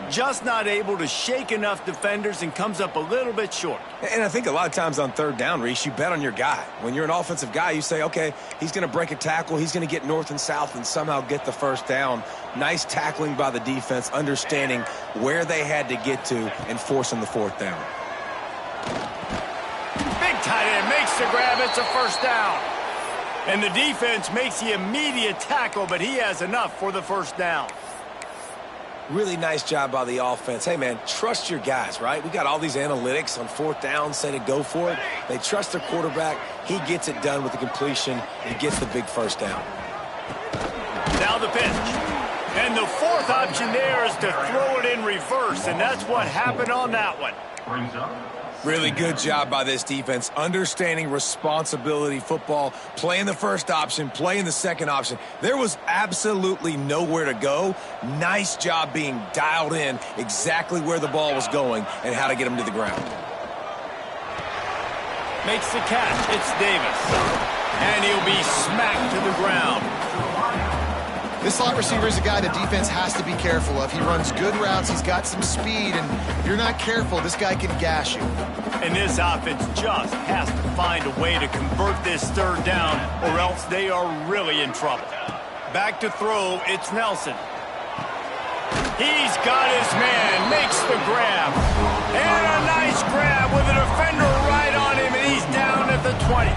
Just not able to shake enough defenders and comes up a little bit short. And I think a lot of times on third down, Reese, you bet on your guy. When you're an offensive guy, you say, okay, he's going to break a tackle, he's going to get north and south and somehow get the first down. Nice tackling by the defense, understanding where they had to get to and forcing the fourth down. Big tight end makes the grab. It's a first down. And the defense makes the immediate tackle, but he has enough for the first down. Really nice job by the offense. Hey, man, trust your guys, right? We got all these analytics on fourth down, say to go for it. They trust their quarterback. He gets it done with the completion. He gets the big first down. Now the pitch. And the fourth option there is to throw it in reverse, and that's what happened on that one. Really good job by this defense, understanding responsibility football, playing the first option, playing the second option. There was absolutely nowhere to go. Nice job being dialed in exactly where the ball was going and how to get him to the ground. Makes the catch. It's Davis. And he'll be smacked to the ground. This slot receiver is a guy the defense has to be careful of. He runs good routes. He's got some speed, and if you're not careful, this guy can gash you. And this offense just has to find a way to convert this third down, or else they are really in trouble. Back to throw, it's Nelson. He's got his man, makes the grab. And a nice grab with a defender right on him, and he's down at the 20.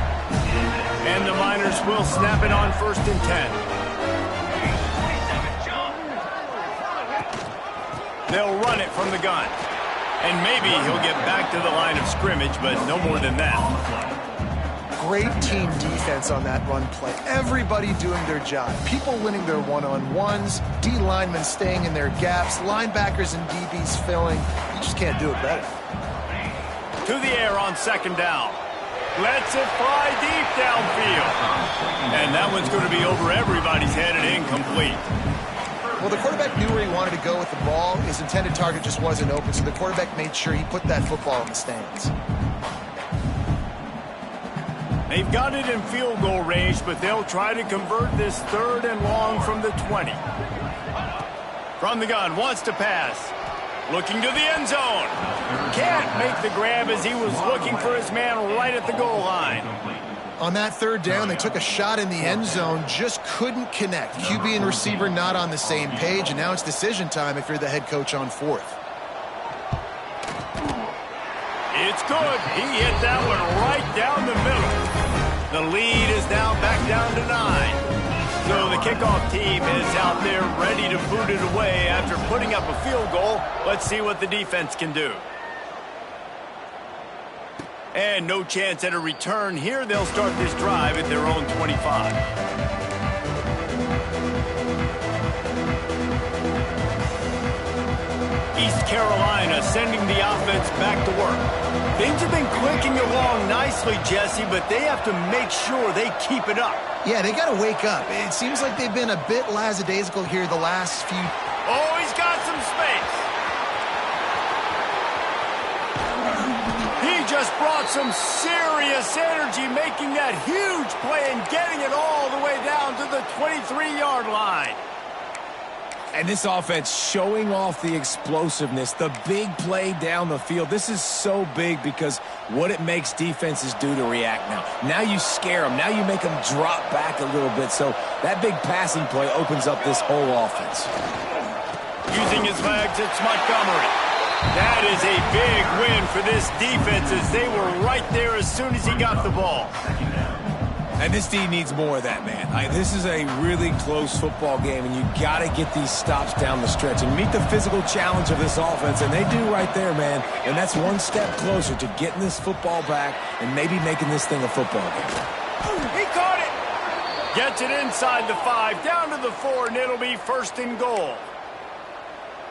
And the Miners will snap it on 1st and 10. They'll run it from the gun. And maybe he'll get back to the line of scrimmage, but no more than that. Great team defense on that run play. Everybody doing their job. People winning their one-on-ones, D linemen staying in their gaps, linebackers and DBs filling. You just can't do it better. To the air on 2nd down. Lets it fly deep downfield. And that one's going to be over everybody's head and incomplete. Well, the quarterback knew where he wanted to go with the ball. His intended target just wasn't open, so the quarterback made sure he put that football in the stands. They've got it in field goal range, but they'll try to convert this 3rd and long from the 20. From the gun, wants to pass. Looking to the end zone. Can't make the grab as he was looking for his man right at the goal line. On that 3rd down, they took a shot in the end zone, just couldn't connect. QB and receiver not on the same page, and now it's decision time if you're the head coach on 4th. It's good. He hit that one right down the middle. The lead is now back down to 9. So the kickoff team is out there ready to boot it away after putting up a field goal. Let's see what the defense can do. And no chance at a return here. They'll start this drive at their own 25. East Carolina sending the offense back to work. Things have been clicking along nicely, Jesse, but they have to make sure they keep it up. Yeah, they got to wake up. It seems like they've been a bit lackadaisical here the last few. Oh, he's got some space. He just brought some serious energy, making that huge play and getting it all the way down to the 23-yard line. And this offense showing off the explosiveness, the big play down the field. This is so big because what it makes defenses do to react now. Now you scare them. Now you make them drop back a little bit. So that big passing play opens up this whole offense. Using his legs, it's Montgomery. That is a big win for this defense as they were right there as soon as he got the ball. And this team needs more of that, man. This is a really close football game, and you got to get these stops down the stretch and meet the physical challenge of this offense, and they do right there, man. And that's one step closer to getting this football back and maybe making this thing a football game. He caught it. Gets it inside the 5, down to the 4, and it'll be 1st and goal.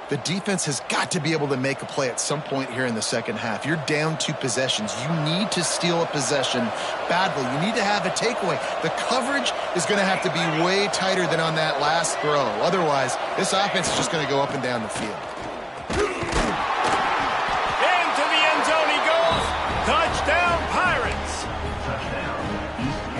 The defense has got to be able to make a play at some point here in the second half. You're down 2 possessions. You need to steal a possession badly. You need to have a takeaway. The coverage is going to have to be way tighter than on that last throw. Otherwise, this offense is just going to go up and down the field. Into the end zone he goes. Touchdown, Pirates.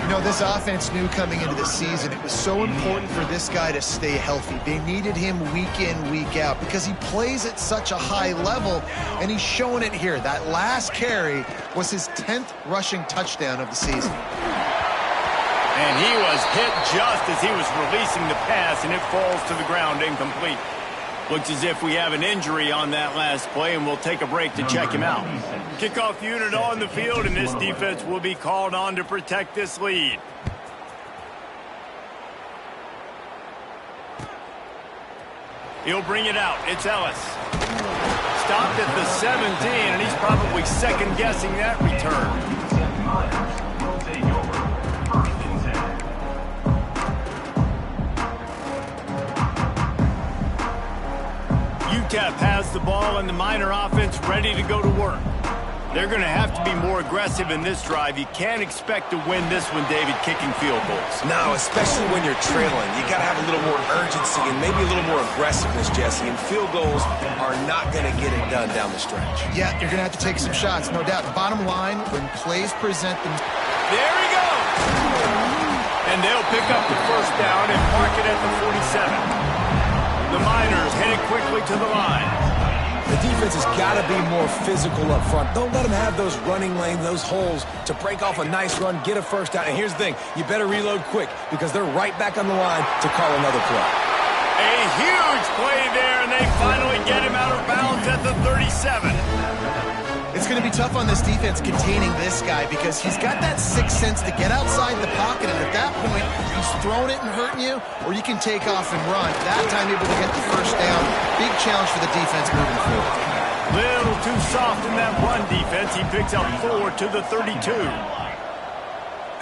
You know, this offense knew coming into the season it was so important for this guy to stay healthy. They needed him week in, week out because he plays at such a high level, and he's showing it here. That last carry was his 10th rushing touchdown of the season. And he was hit just as he was releasing the pass, and it falls to the ground incomplete. Looks as if we have an injury on that last play, and we'll take a break to check him out. Kickoff unit on the field, and this defense will be called on to protect this lead. He'll bring it out. It's Ellis. Stopped at the 17, and he's probably second-guessing that return. UTEP has the ball and the Miner offense ready to go to work. They're going to have to be more aggressive in this drive. You can't expect to win this one, David, kicking field goals. No, especially when you're trailing. You got to have a little more urgency and maybe a little more aggressiveness, Jesse. And field goals are not going to get it done down the stretch. Yeah, you're going to have to take some shots, no doubt. Bottom line, when plays present them... There he goes! And they'll pick up the first down and park it at the 47. The Miners headed quickly to the line. The defense has got to be more physical up front. Don't let them have those running lanes, those holes to break off a nice run, get a first down. And here's the thing, you better reload quick because they're right back on the line to call another play. A huge play there, and they finally get him out of bounds at the 37. It's going to be tough on this defense containing this guy because he's got that sixth sense to get outside the pocket, and at that point, he's throwing it and hurting you, or you can take off and run. That time, able to get the first down. Big challenge for the defense moving forward. Little too soft in that run defense. He picks up 4 to the 32.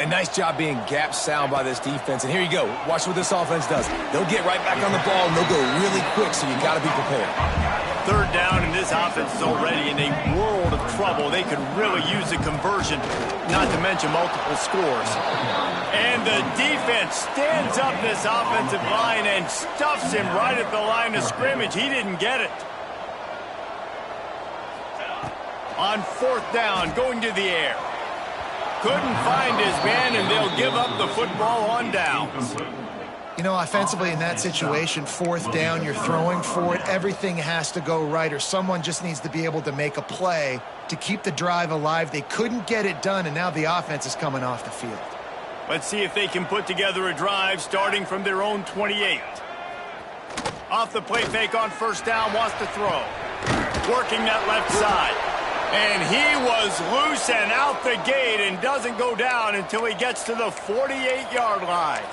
A nice job being gap sound by this defense. And here you go. Watch what this offense does. They'll get right back on the ball, and they'll go really quick, so you got to be prepared. Third down, and this offense is already in a world of trouble. They could really use a conversion, not to mention multiple scores. And the defense stands up this offensive line and stuffs him right at the line of scrimmage. He didn't get it. On fourth down, going to the air. Couldn't find his man, and they'll give up the football on downs. You know, offensively in that situation, fourth down, you're throwing for it. Everything has to go right, or someone just needs to be able to make a play to keep the drive alive. They couldn't get it done, and now the offense is coming off the field. Let's see if they can put together a drive starting from their own 28. Off the play fake on first down, wants to throw. Working that left side. And he was loose and out the gate and doesn't go down until he gets to the 48-yard line.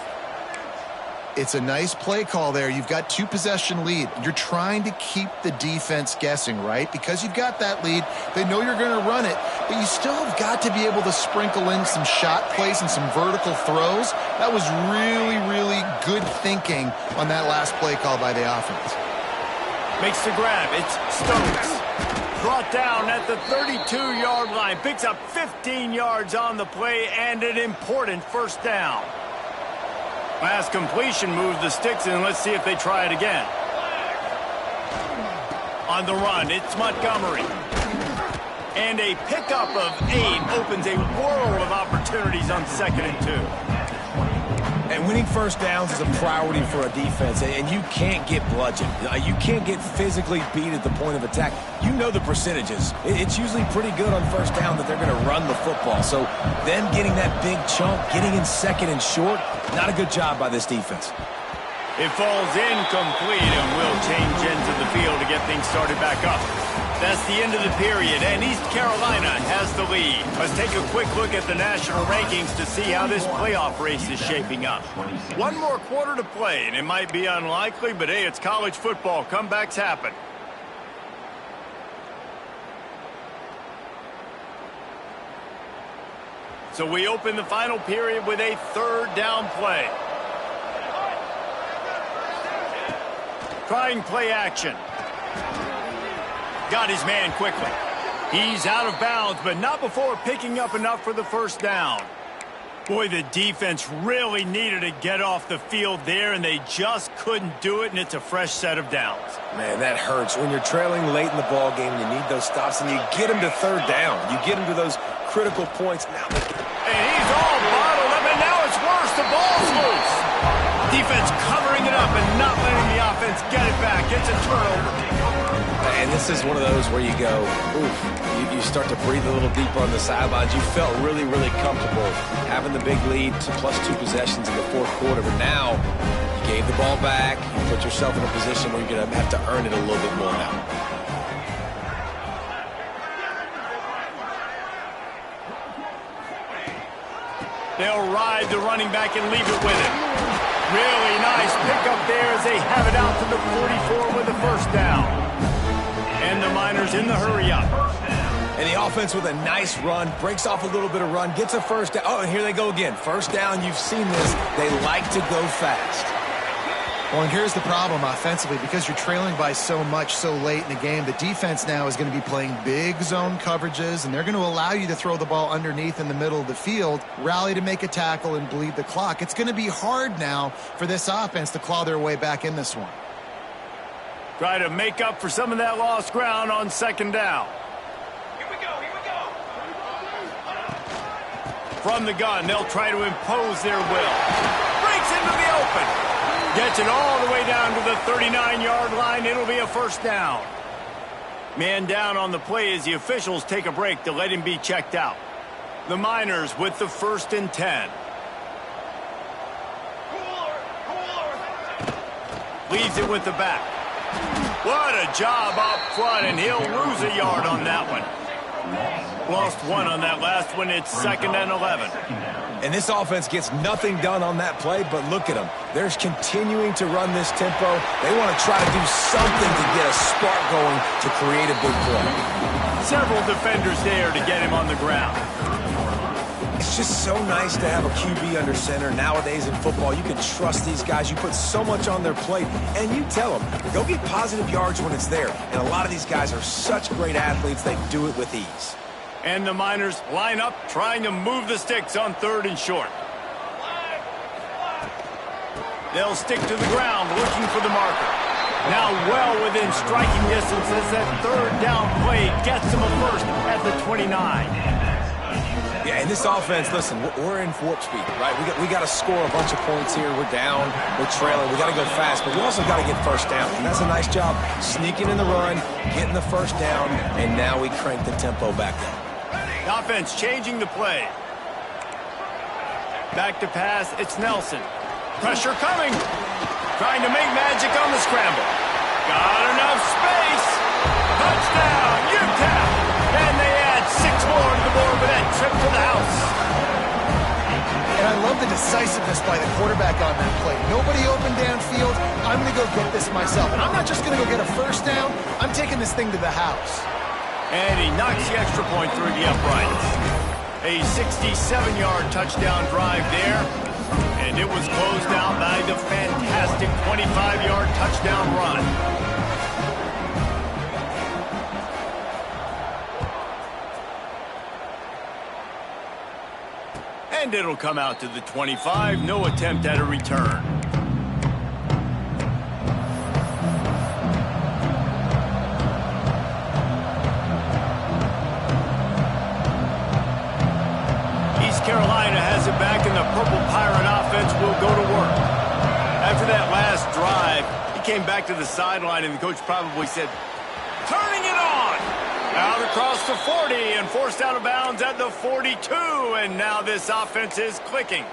It's a nice play call there. You've got 2-possession lead. You're trying to keep the defense guessing, right? Because you've got that lead. They know you're going to run it, but you still have got to be able to sprinkle in some shot plays and some vertical throws. That was really, really good thinking on that last play call by the offense. Makes the grab. It's Stokes. Brought down at the 32-yard line. Picks up 15 yards on the play and an important first down. Last completion moves the sticks in. Let's see if they try it again. On the run, it's Montgomery. And a pickup of 8 opens a world of opportunities on 2nd and 2. And winning first downs is a priority for a defense, and you can't get bludgeoned. You can't get physically beat at the point of attack. You know the percentages. It's usually pretty good on first down that they're going to run the football. So them getting that big chunk, getting in 2nd and short, not a good job by this defense. It falls incomplete and will change into the field to get things started back up. That's the end of the period, and East Carolina has the lead. Let's take a quick look at the national rankings to see how this playoff race is shaping up. One more quarter to play, and it might be unlikely, but hey, it's college football. Comebacks happen. So we open the final period with a third down play. Trying play action. Got his man quickly. He's out of bounds, but not before picking up enough for the first down. Boy, the defense really needed to get off the field there, and they just couldn't do it, and it's a fresh set of downs. Man, that hurts. When you're trailing late in the ball game, you need those stops, and you get them to third down. You get them to those critical points. Now, and he's all bottled up, and now Defense covering it up and not letting the offense get it back. It's a turnover. And this is one of those where you go, oof, you start to breathe a little deeper on the sidelines. You felt really, really comfortable having the big lead to +2 possessions in the fourth quarter. But now you gave the ball back. You put yourself in a position where you're going to have to earn it a little bit more now. They'll ride the running back and leave it with him. Really nice pickup there as they have it out to the 44 with the first down. And the Miners in the hurry-up. And the offense with a nice run, breaks off a little bit of run, gets a first down. Oh, and here they go again. First down, you've seen this. They like to go fast. Well, and here's the problem offensively. Because you're trailing by so much so late in the game, the defense now is going to be playing big zone coverages, and they're going to allow you to throw the ball underneath in the middle of the field, rally to make a tackle, and bleed the clock. It's going to be hard now for this offense to claw their way back in this one. Try to make up for some of that lost ground on second down. Here we go, here we go. From the gun, they'll try to impose their will. Breaks into the open. Gets it all the way down to the 39-yard line. It'll be a first down. Man down on the play as the officials take a break to let him be checked out. The Miners with the 1st and 10. Leaves it with the back. What a job up front, and he'll lose a yard on that one. Lost 1 on that last one. It's 2nd and 11. And this offense gets nothing done on that play, but look at them. They're continuing to run this tempo. They want to try to do something to get a spark going to create a big play. Several defenders there to get him on the ground. It's just so nice to have a QB under center. Nowadays in football, you can trust these guys. You put so much on their plate, and you tell them, go get positive yards when it's there. And a lot of these guys are such great athletes, they do it with ease. And the Miners line up, trying to move the sticks on 3rd and short. They'll stick to the ground, looking for the marker. Now well within striking distance as that 3rd down play gets them a first at the 29. Yeah, and this offense, listen, we're in warp speed, right? We got to score a bunch of points here. We're down, we're trailing. We got to go fast, but we also got to get first down. And that's a nice job, sneaking in the run, getting the first down, and now we crank the tempo back up. The offense changing the play. Back to pass, it's Nelson. Pressure coming. Trying to make magic on the scramble. Got enough space. Touchdown, UTEP. And they add 6 more to the board with that trip to the house. And I love the decisiveness by the quarterback on that play. Nobody open downfield. I'm going to go get this myself. And I'm not just going to go get a first down. I'm taking this thing to the house. And he knocks the extra point through the uprights. A 67-yard touchdown drive there. And it was closed out by the fantastic 25-yard touchdown run. And it'll come out to the 25. No attempt at a return. Carolina has it back, and the Purple Pirate offense will go to work. After that last drive, he came back to the sideline, and the coach probably said, turning it on! Out across the 40 and forced out of bounds at the 42, and now this offense is clicking.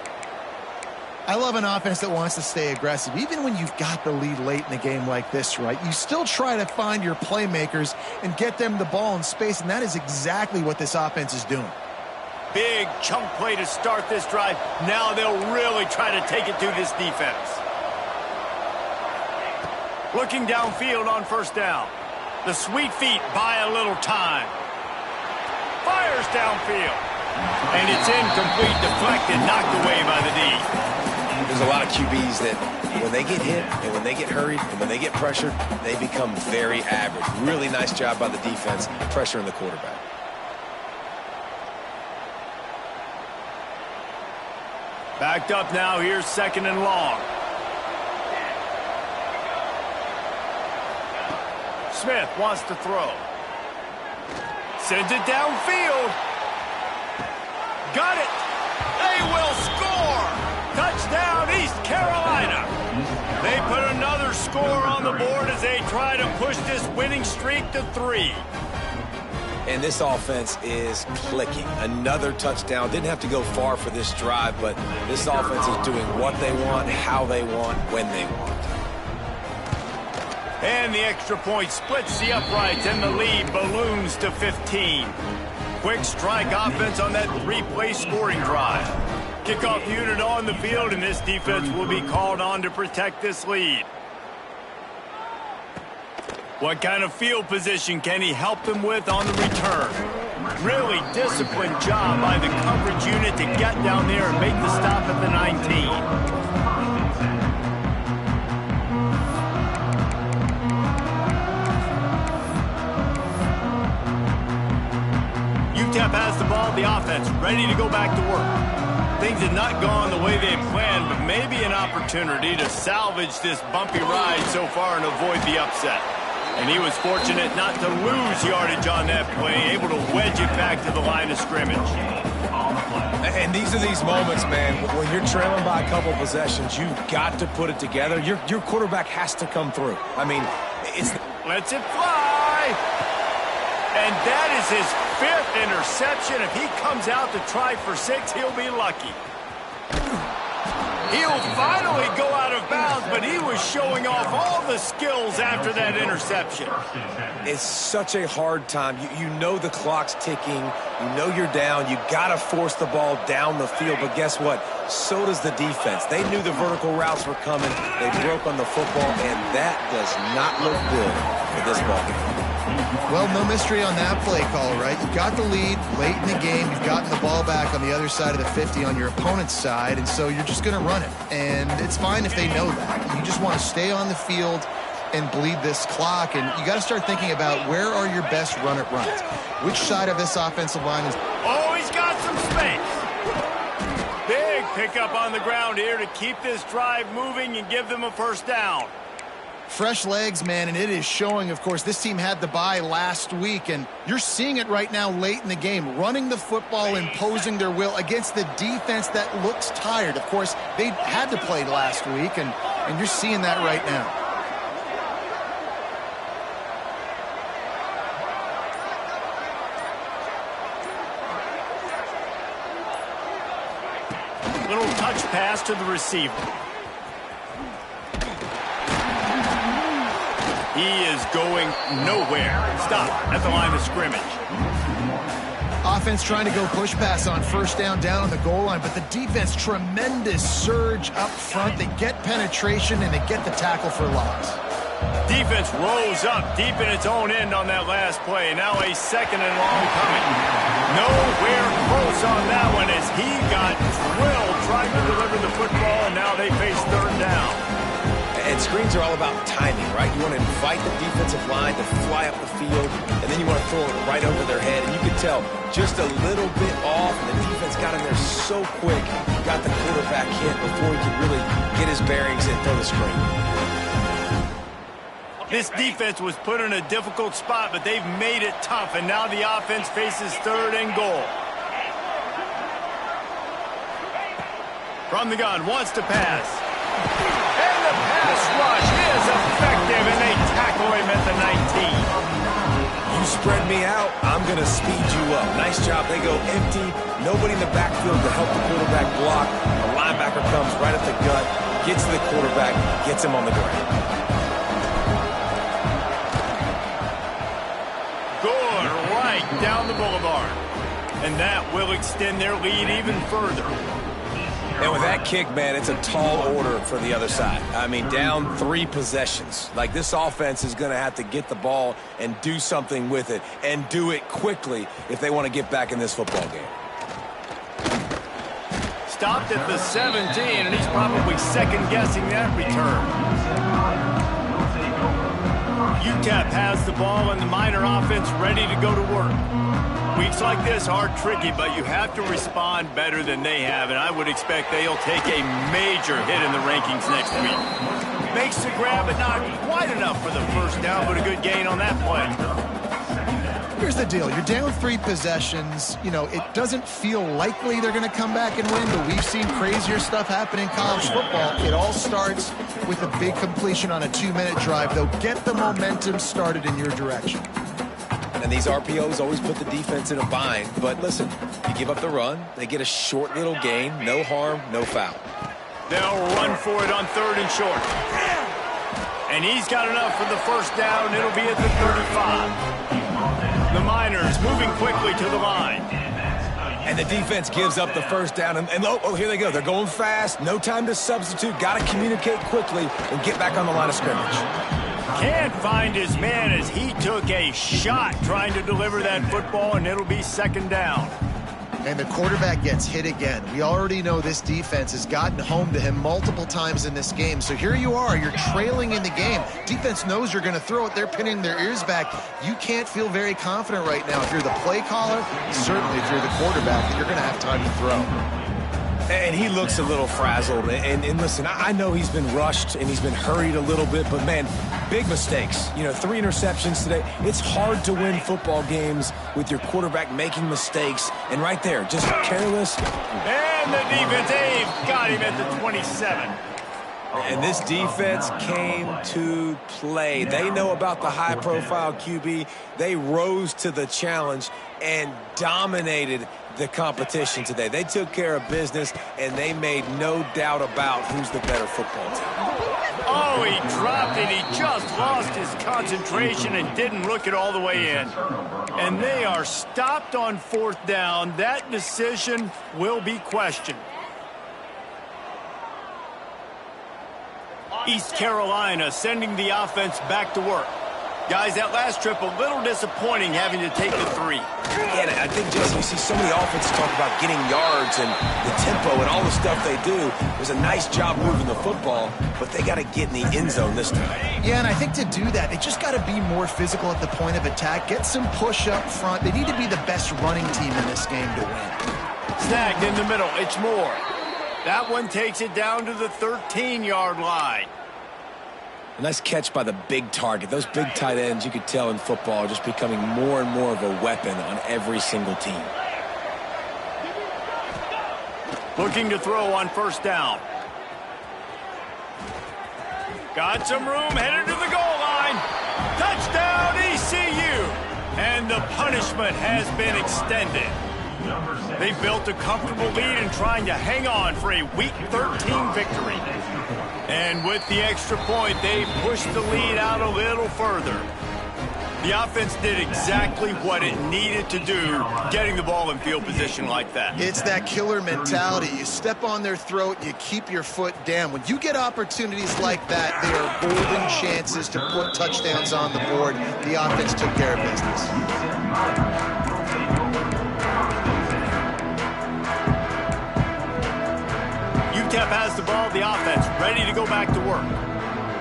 I love an offense that wants to stay aggressive. Even when you've got the lead late in the game like this, right, you still try to find your playmakers and get them the ball in space, and that is exactly what this offense is doing. Big chunk play to start this drive. Now they'll really try to take it to this defense. Looking downfield on first down. The sweet feet buy a little time. Fires downfield. And it's incomplete, deflected, knocked away by the D. There's a lot of QBs that when they get hit and when they get hurried and when they get pressured, they become very average. Really nice job by the defense, pressuring the quarterback. Backed up now, here's 2nd and long. Smith wants to throw. Sends it downfield. Got it. They will score. Touchdown, East Carolina. score on the board as they try to push this winning streak to 3. And this offense is clicking. Another touchdown. Didn't have to go far for this drive, but this offense is doing what they want, how they want, when they want. And the extra point splits the uprights, and the lead balloons to 15. Quick strike offense on that 3-play scoring drive. Kickoff unit on the field, and this defense will be called on to protect this lead. What kind of field position can he help them with on the return? Really disciplined job by the coverage unit to get down there and make the stop at the 19. UTEP has the ball, the offense ready to go back to work. Things had not gone the way they had planned, but maybe an opportunity to salvage this bumpy ride so far and avoid the upset. And he was fortunate not to lose yardage on that play, able to wedge it back to the line of scrimmage. And these are these moments, man, when you're trailing by a couple possessions, you've got to put it together. Your quarterback has to come through. I mean, it's... Lets it fly! And that is his 5th interception. If he comes out to try for 6, he'll be lucky. He'll finally go out of bounds, but he was showing off all the skills after that interception. It's such a hard time. You know the clock's ticking. You know you're down. You got to force the ball down the field. But guess what? So does the defense. They knew the vertical routes were coming. They broke on the football, and that does not look good for this ball game. Well, no mystery on that play call, right? You got the lead late in the game. You've gotten the ball back on the other side of the 50 on your opponent's side, and so you're just going to run it. And it's fine if they know that. You just want to stay on the field and bleed this clock, and you got to start thinking about where are your best run-it runs. Which side of this offensive line is... Oh, he's got some space. Big pickup on the ground here to keep this drive moving and give them a first down. Fresh legs, man, and it is showing. Of course, this team had the bye last week, and you're seeing it right now late in the game, running the football, imposing their will against the defense that looks tired. Of course, they had to play last week, and you're seeing that right now. Little touch pass to the receiver. He is going nowhere. Stop at the line of scrimmage. Offense trying to go push pass on first down on the goal line, but the defense, tremendous surge up front. They get penetration, and they get the tackle for loss. Defense rose up deep in its own end on that last play. Now a 2nd and long coming. Nowhere close on that one as he got drilled trying to deliver the football, and now they face 3rd down. And screens are all about timing, right? You want to invite the defensive line to fly up the field, and then you want to throw it right over their head. And you can tell just a little bit off, and the defense got in there so quick, got the quarterback hit before he could really get his bearings and throw the screen. This defense was put in a difficult spot, but they've made it tough, and now the offense faces 3rd and goal. From the gun, wants to pass. And the pass rush is effective, and they tackle him at the 19. You spread me out, I'm going to speed you up. Nice job. They go empty. Nobody in the backfield to help the quarterback block. The linebacker comes right at the gut, gets to the quarterback, gets him on the ground. Good right down the boulevard. And that will extend their lead even further. And with that kick, man, it's a tall order for the other side. I mean, down 3 possessions. Like, this offense is going to have to get the ball and do something with it, and do it quickly if they want to get back in this football game. Stopped at the 17, and he's probably second-guessing that return. UTEP has the ball, and the Miner offense ready to go to work. Weeks like this are tricky, but you have to respond better than they have, and I would expect they'll take a major hit in the rankings next week. Makes the grab, but not quite enough for the first down, but a good gain on that play. Here's the deal. You're down 3 possessions. You know, it doesn't feel likely they're going to come back and win, but we've seen crazier stuff happen in college football. It all starts with a big completion on a 2-minute drive. They'll get the momentum started in your direction. And these RPOs always put the defense in a bind. But listen, you give up the run, they get a short little gain, no harm, no foul. They'll run for it on 3rd and short. And he's got enough for the first down. It'll be at the 35. The Miners moving quickly to the line. And the defense gives up the first down. And oh, here they go. They're going fast. No time to substitute. Got to communicate quickly and get back on the line of scrimmage. Can't find his man as he took a shot trying to deliver that football, and it'll be 2nd down. And the quarterback gets hit again. We already know this defense has gotten home to him multiple times in this game. So here you are. You're trailing in the game. Defense knows you're going to throw it. They're pinning their ears back. You can't feel very confident right now if you're the play caller, certainly if you're the quarterback, that you're going to have time to throw. And he looks a little frazzled. And listen, I know he's been rushed and he's been hurried a little bit, but, man, big mistakes. You know, 3 interceptions today. It's hard to win football games with your quarterback making mistakes. And right there, just careless. And the defense, got him at the 27. And this defense came to play. They know about the high-profile QB. They rose to the challenge and dominated the competition today. They took care of business, and they made no doubt about who's the better football team. Oh, he dropped it. He just lost his concentration and didn't look it all the way in. And they are stopped on 4th down. That decision will be questioned. East Carolina sending the offense back to work. Guys, that last trip, a little disappointing having to take the 3. Yeah, and I think, Jesse, you see so many offenses talk about getting yards and the tempo and all the stuff they do. It was a nice job moving the football, but they got to get in the end zone this time. Yeah, and I think to do that, they just got to be more physical at the point of attack, get some push up front. They need to be the best running team in this game to win. Snagged in the middle. It's Moore. That one takes it down to the 13-yard line. A nice catch by the big target. Those big tight ends, you could tell in football, are just becoming more and more of a weapon on every single team. Looking to throw on 1st down. Got some room, headed to the goal line. Touchdown, ECU. And the punishment has been extended. They built a comfortable lead and trying to hang on for a Week 13 victory. And with the extra point, they pushed the lead out a little further. The offense did exactly what it needed to do, getting the ball in field position like that. It's that killer mentality. You step on their throat, you keep your foot down. When you get opportunities like that, they are golden chances to put touchdowns on the board. The offense took care of business. UTEP has the ball, the offense ready to go back to work.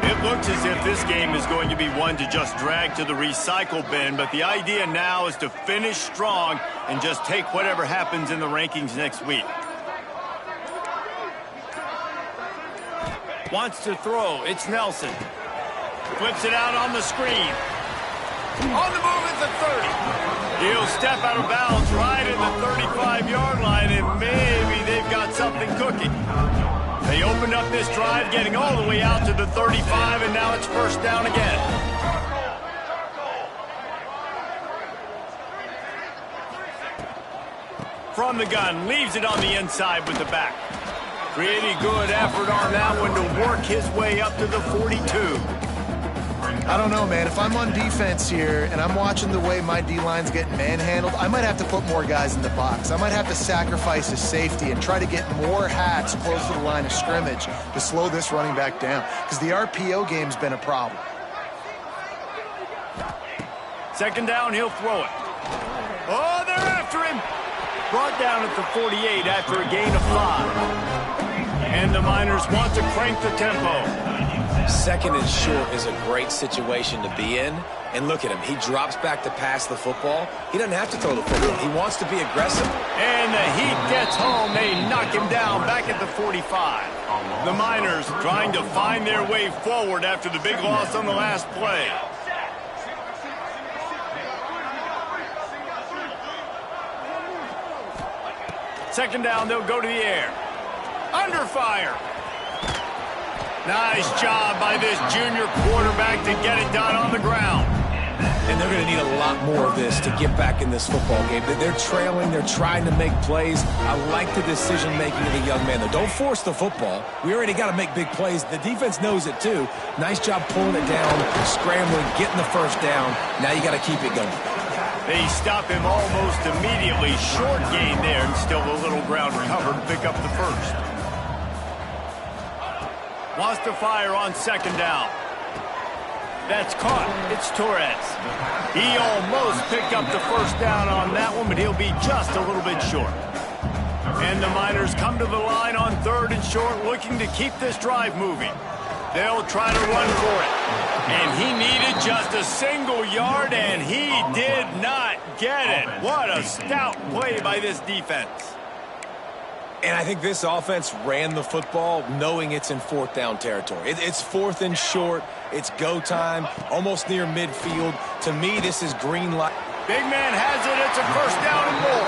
It looks as if this game is going to be one to just drag to the recycle bin, but the idea now is to finish strong and just take whatever happens in the rankings next week. Wants to throw, it's Nelson. Flips it out on the screen. On the move at the 30. He'll step out of bounds right at the 35-yard line, and maybe they've got something cooking. They opened up this drive, getting all the way out to the 35, and now it's 1st down again. From the gun, leaves it on the inside with the back. Pretty good effort on that one to work his way up to the 42. I don't know, man. If I'm on defense here and I'm watching the way my D-line's getting manhandled, I might have to put more guys in the box. I might have to sacrifice his safety and try to get more hats close to the line of scrimmage to slow this running back down, because the RPO game's been a problem. 2nd down, he'll throw it. Oh, they're after him. Brought down at the 48 after a gain of 5. And the Miners want to crank the tempo. 2nd and short is a great situation to be in. And look at him. He drops back to pass the football. He doesn't have to throw the football. He wants to be aggressive. And the heat gets home. They knock him down back at the 45. The Miners trying to find their way forward after the big loss on the last play. Second down, they'll go to the air. Under fire. Nice job by this junior quarterback to get it done on the ground. And they're going to need a lot more of this to get back in this football game. They're trailing. They're trying to make plays. I like the decision-making of the young man, though. Don't force the football. We already got to make big plays. The defense knows it, too. Nice job pulling it down, scrambling, getting the first down. Now you got to keep it going. They stop him almost immediately. Short gain there, and still a little ground covered to pick up the first. Wants to fire on second down. That's caught. It's Torres. He almost picked up the first down on that one, but he'll be just a little bit short. And the Miners come to the line on third and short, looking to keep this drive moving. They'll try to run for it. And he needed just a single yard, and he did not get it. What a stout play by this defense. And I think this offense ran the football knowing it's in fourth down territory. It's fourth and short. It's go time, almost near midfield. To me, this is green light. Big man has it. It's a first down and more.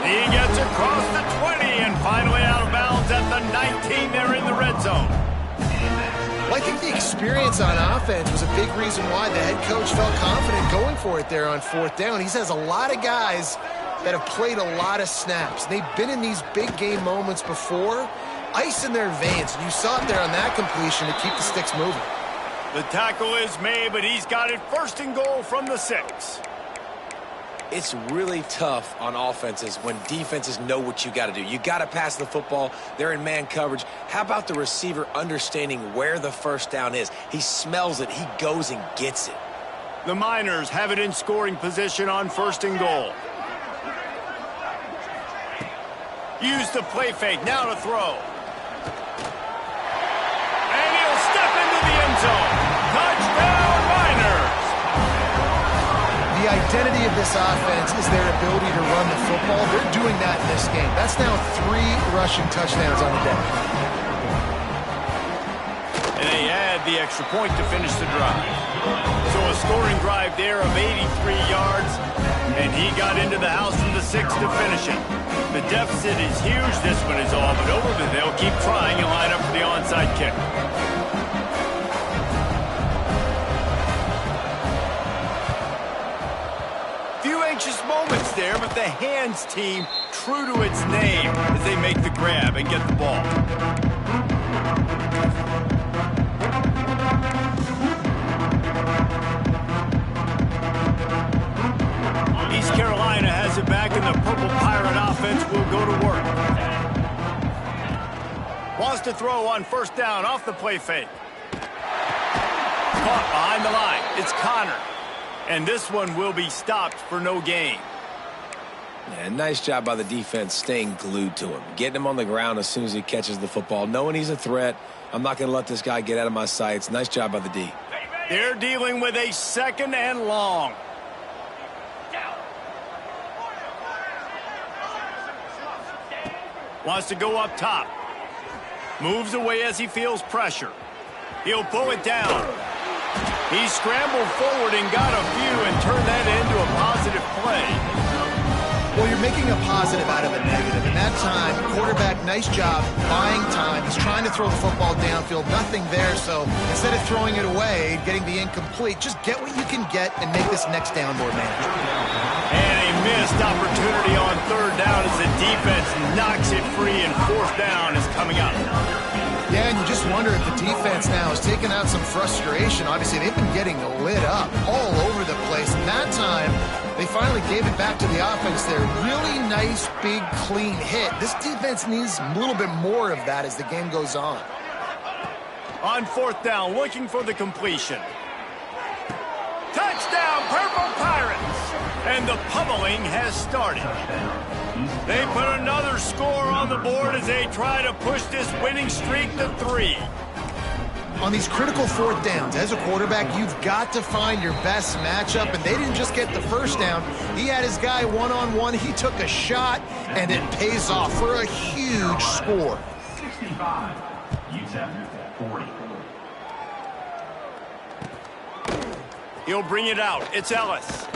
He gets across the 20 and finally out of bounds at the 19. They're in the red zone. Well, I think the experience on offense was a big reason why the head coach felt confident going for it there on fourth down. He says a lot of guys that have played a lot of snaps. They've been in these big game moments before. Ice in their veins. And you saw it there on that completion to keep the sticks moving. The tackle is made, but he's got it first and goal from the 6. It's really tough on offenses when defenses know what you got to do. You got to pass the football. They're in man coverage. How about the receiver understanding where the first down is? He smells it. He goes and gets it. The Miners have it in scoring position on first and goal. Use the play fake. Now to throw. And he'll step into the end zone. Touchdown, Miners! The identity of this offense is their ability to run the football. They're doing that in this game. That's now 3 rushing touchdowns on the day. And they add the extra point to finish the drive. So a scoring drive there of 83 yards, and he got into the house from the 6 to finish it. The deficit is huge. This one is all but over, but they'll keep trying and line up for the onside kick. Few anxious moments there, but the hands team true to its name as they make the grab and get the ball. East Carolina has it back, and the Purple Pirate offense will go to work. Wants to throw on first down off the play fake. Caught behind the line. It's Connor. And this one will be stopped for no gain. Yeah, nice job by the defense staying glued to him. Getting him on the ground as soon as he catches the football. Knowing he's a threat. I'm not going to let this guy get out of my sights. Nice job by the D. They're dealing with a second and long. Wants to go up top. Moves away as he feels pressure. He'll pull it down. He scrambled forward and got a few and turned that into a positive play. Well, you're making a positive out of a negative. In that time, quarterback, nice job, buying time. He's trying to throw the football downfield. Nothing there, so instead of throwing it away, getting the incomplete, just get what you can get and make this next down more manageable. And a missed opportunity on third down as the defense knocks it free, and fourth down is coming up. Yeah, and you just wonder if the defense now is taking out some frustration. Obviously, they've been getting lit up all over the place. And that time, they finally gave it back to the offense there. Really nice, big, clean hit. This defense needs a little bit more of that as the game goes on. On fourth down, looking for the completion. Touchdown, Purple Pirates! And the pummeling has started. They put another score on the board as they try to push this winning streak to 3. On these critical fourth downs, as a quarterback, you've got to find your best matchup, and they didn't just get the first down. He had his guy one-on-one. He took a shot, and it pays off for a huge score. 65, UTEP 40. He'll bring it out. It's Ellis.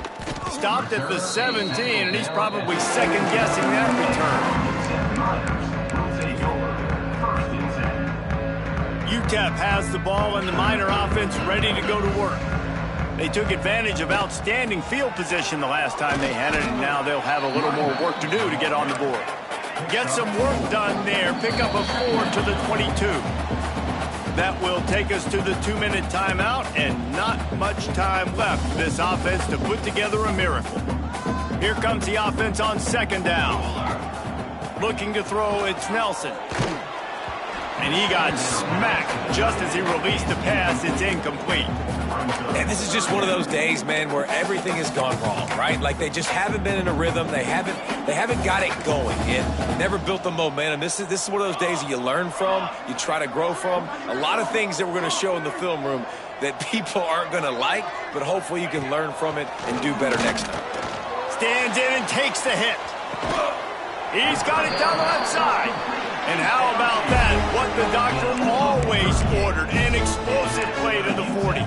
Stopped at the 17, and he's probably second-guessing that return. Miners will take over 1st and 10. UTEP has the ball and the Miner offense ready to go to work. They took advantage of outstanding field position the last time they had it, and now they'll have a little more work to do to get on the board. Get some work done there. Pick up a 4 to the 22. That will take us to the 2-minute timeout, and not much time left for this offense to put together a miracle. Here comes the offense on 2nd down. Looking to throw, it's Nelson. And he got smacked just as he released the pass. It's incomplete. And this is just one of those days, man, where everything has gone wrong, right? Like they just haven't been in a rhythm. They haven't got it going and never built the momentum. This is one of those days that you learn from, you try to grow from. A lot of things that we're going to show in the film room that people aren't going to like, but hopefully you can learn from it and do better next time. Stands in and takes the hit. He's got it down the left side. And how about that? What the doctor always ordered, an explosive play to the 40.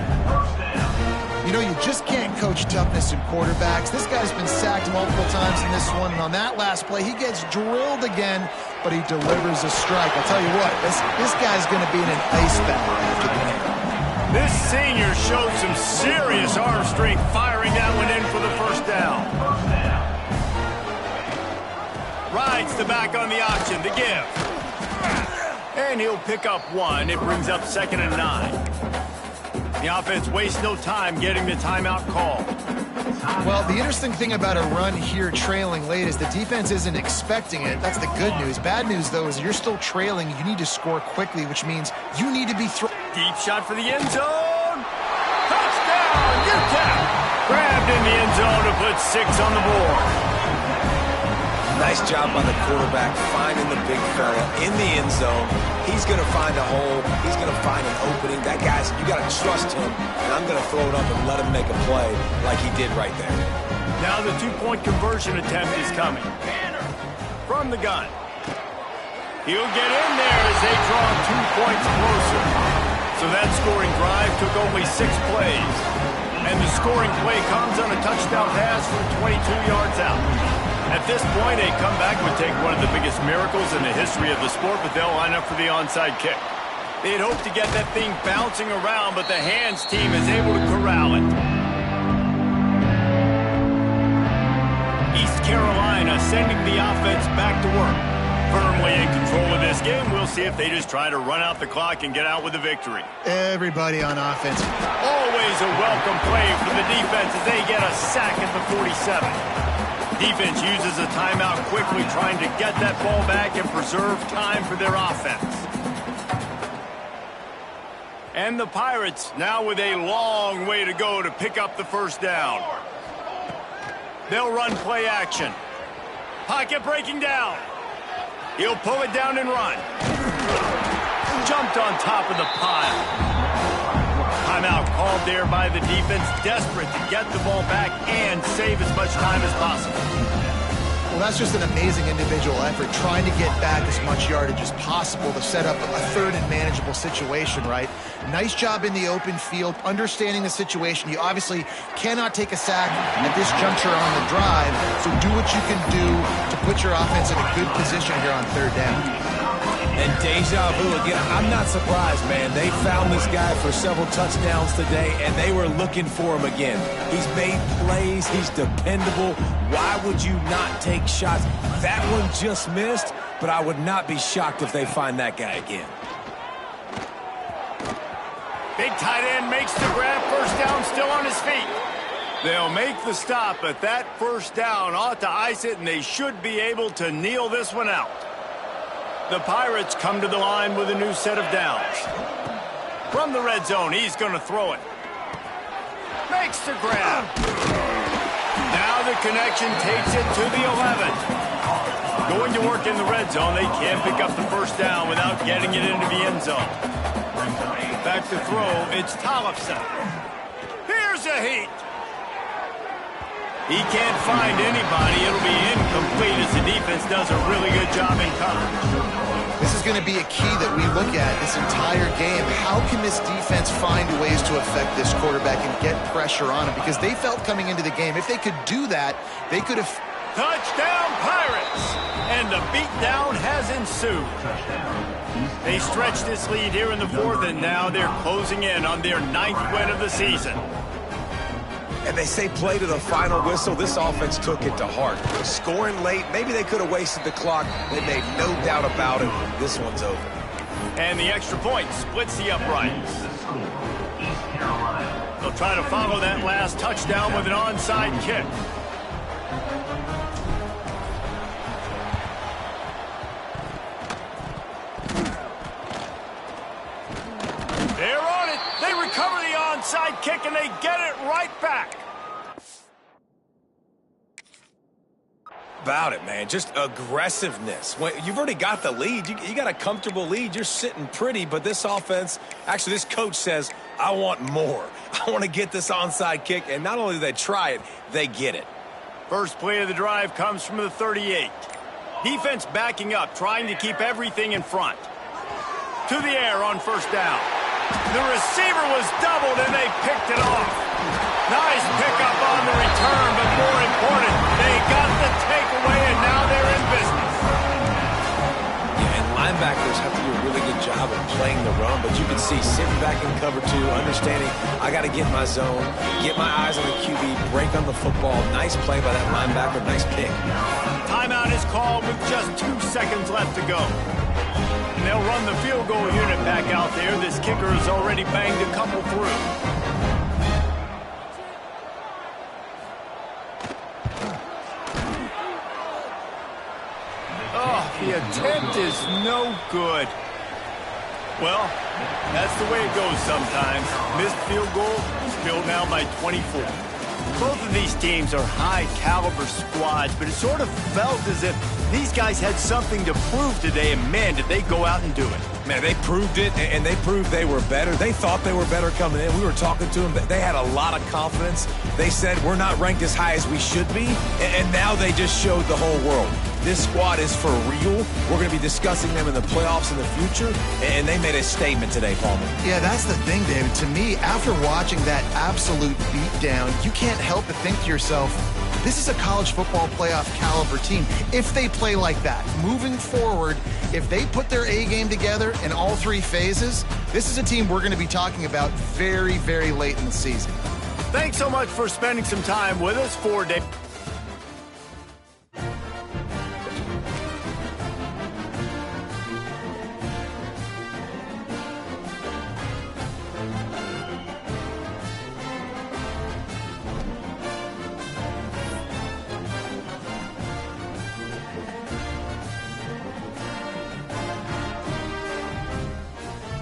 You know, you just can't coach toughness in quarterbacks. This guy's been sacked multiple times in this one, and on that last play, he gets drilled again, but he delivers a strike. I'll tell you what, this guy's going to be in an ice bath after the game. This senior showed some serious arm strength, firing that one in for the 1st down. Rides the back on the option to give. And he'll pick up 1. It brings up 2nd and 9. The offense wastes no time getting the timeout call. Well, the interesting thing about a run here trailing late is the defense isn't expecting it. That's the good news. Bad news, though, is you're still trailing. You need to score quickly, which means you need to be deep shot for the end zone. Touchdown, UTEP! Grabbed in the end zone to put 6 on the board. Nice job by the quarterback finding the big fella in the end zone. He's going to find a hole. He's going to find an opening. That guy's, you got to trust him. And I'm going to throw it up and let him make a play like he did right there. Now the 2-point conversion attempt is coming. From the gun. He'll get in there as they draw 2 points closer. So that scoring drive took only 6 plays. And the scoring play comes on a touchdown pass from 22 yards out. At this point, a comeback would take one of the biggest miracles in the history of the sport, but they'll line up for the onside kick. They'd hoped to get that thing bouncing around, but the hands team is able to corral it. East Carolina sending the offense back to work. Firmly in control of this game. We'll see if they just try to run out the clock and get out with a victory. everybody on offense. Always a welcome play for the defense as they get a sack at the 47. Defense uses a timeout quickly, trying to get that ball back and preserve time for their offense. And the Pirates now with a long way to go to pick up the 1st down. They'll run play action. Pocket breaking down. He'll pull it down and run. Jumped on top of the pile. Timeout called there by the defense, desperate to get the ball back and save as much time as possible. Well, that's just an amazing individual effort, trying to get back as much yardage as possible to set up a 3rd and manageable situation, right? Nice job in the open field, understanding the situation. You obviously cannot take a sack at this juncture on the drive, so do what you can do to put your offense in a good position here on 3rd down. And deja vu again. I'm not surprised, man. They found this guy for several touchdowns today, and they were looking for him again. He's made plays. He's dependable. Why would you not take shots? That one just missed, but I would not be shocked if they find that guy again. Big tight end makes the grab. 1st down, still on his feet. They'll make the stop, but that 1st down ought to ice it, and they should be able to kneel this one out. The Pirates come to the line with a new set of downs. From the red zone, he's going to throw it. Makes the grab. Now the connection takes it to the 11. Going to work in the red zone, they can't pick up the 1st down without getting it into the end zone. Back to throw, it's Tollefson. Here's a heat. He can't find anybody. It'll be incomplete as the defense does a really good job in coverage. This is going to be a key that we look at this entire game. How can this defense find ways to affect this quarterback and get pressure on him? Because they felt coming into the game, if they could do that, they could have Touchdown, Pirates! And the beatdown has ensued. They stretched this lead here in the fourth, and now they're closing in on their 9th win of the season. And they say play to the final whistle. This offense took it to heart. Scoring late, maybe they could have wasted the clock. They made no doubt about it. This one's over. And the extra point splits the uprights. They'll try to follow that last touchdown with an onside kick. They're on it. They recover the onside kick, and they get it right back. About it, man. Just aggressiveness. When you've already got the lead. You got a comfortable lead. You're sitting pretty, but this offense, actually this coach says, I want more. I want to get this onside kick, and not only do they try it, they get it. First play of the drive comes from the 38. Defense backing up, trying to keep everything in front. To the air on first down. The receiver was doubled, and they picked it off. Nice pickup on the return, but more important, they got the takeaway, and now they're in business. Yeah, and linebackers have to do a really good job of playing the run, but you can see sitting back in cover two, understanding I got to get my zone, get my eyes on the QB, break on the football. Nice play by that linebacker, nice pick. Timeout is called with just 2 seconds left to go. And they'll run the field goal unit back out there. This kicker has already banged a couple through. Oh, the attempt is no good. Well, that's the way it goes sometimes. Missed field goal, still now by 24. Both of these teams are high-caliber squads, but it sort of felt as if these guys had something to prove today, and man, did they go out and do it. Man, they proved it, and they proved they were better. They thought they were better coming in. We were talking to them. They had a lot of confidence. They said, we're not ranked as high as we should be, and now they just showed the whole world. This squad is for real. We're going to be discussing them in the playoffs in the future, and they made a statement today, Palmer. Yeah, that's the thing, David. To me, after watching that absolute beatdown, you can't help but think to yourself, this is a college football playoff caliber team. If they play like that, moving forward, if they put their A game together in all 3 phases, this is a team we're going to be talking about very, very late in the season. Thanks so much for spending some time with us for Dave.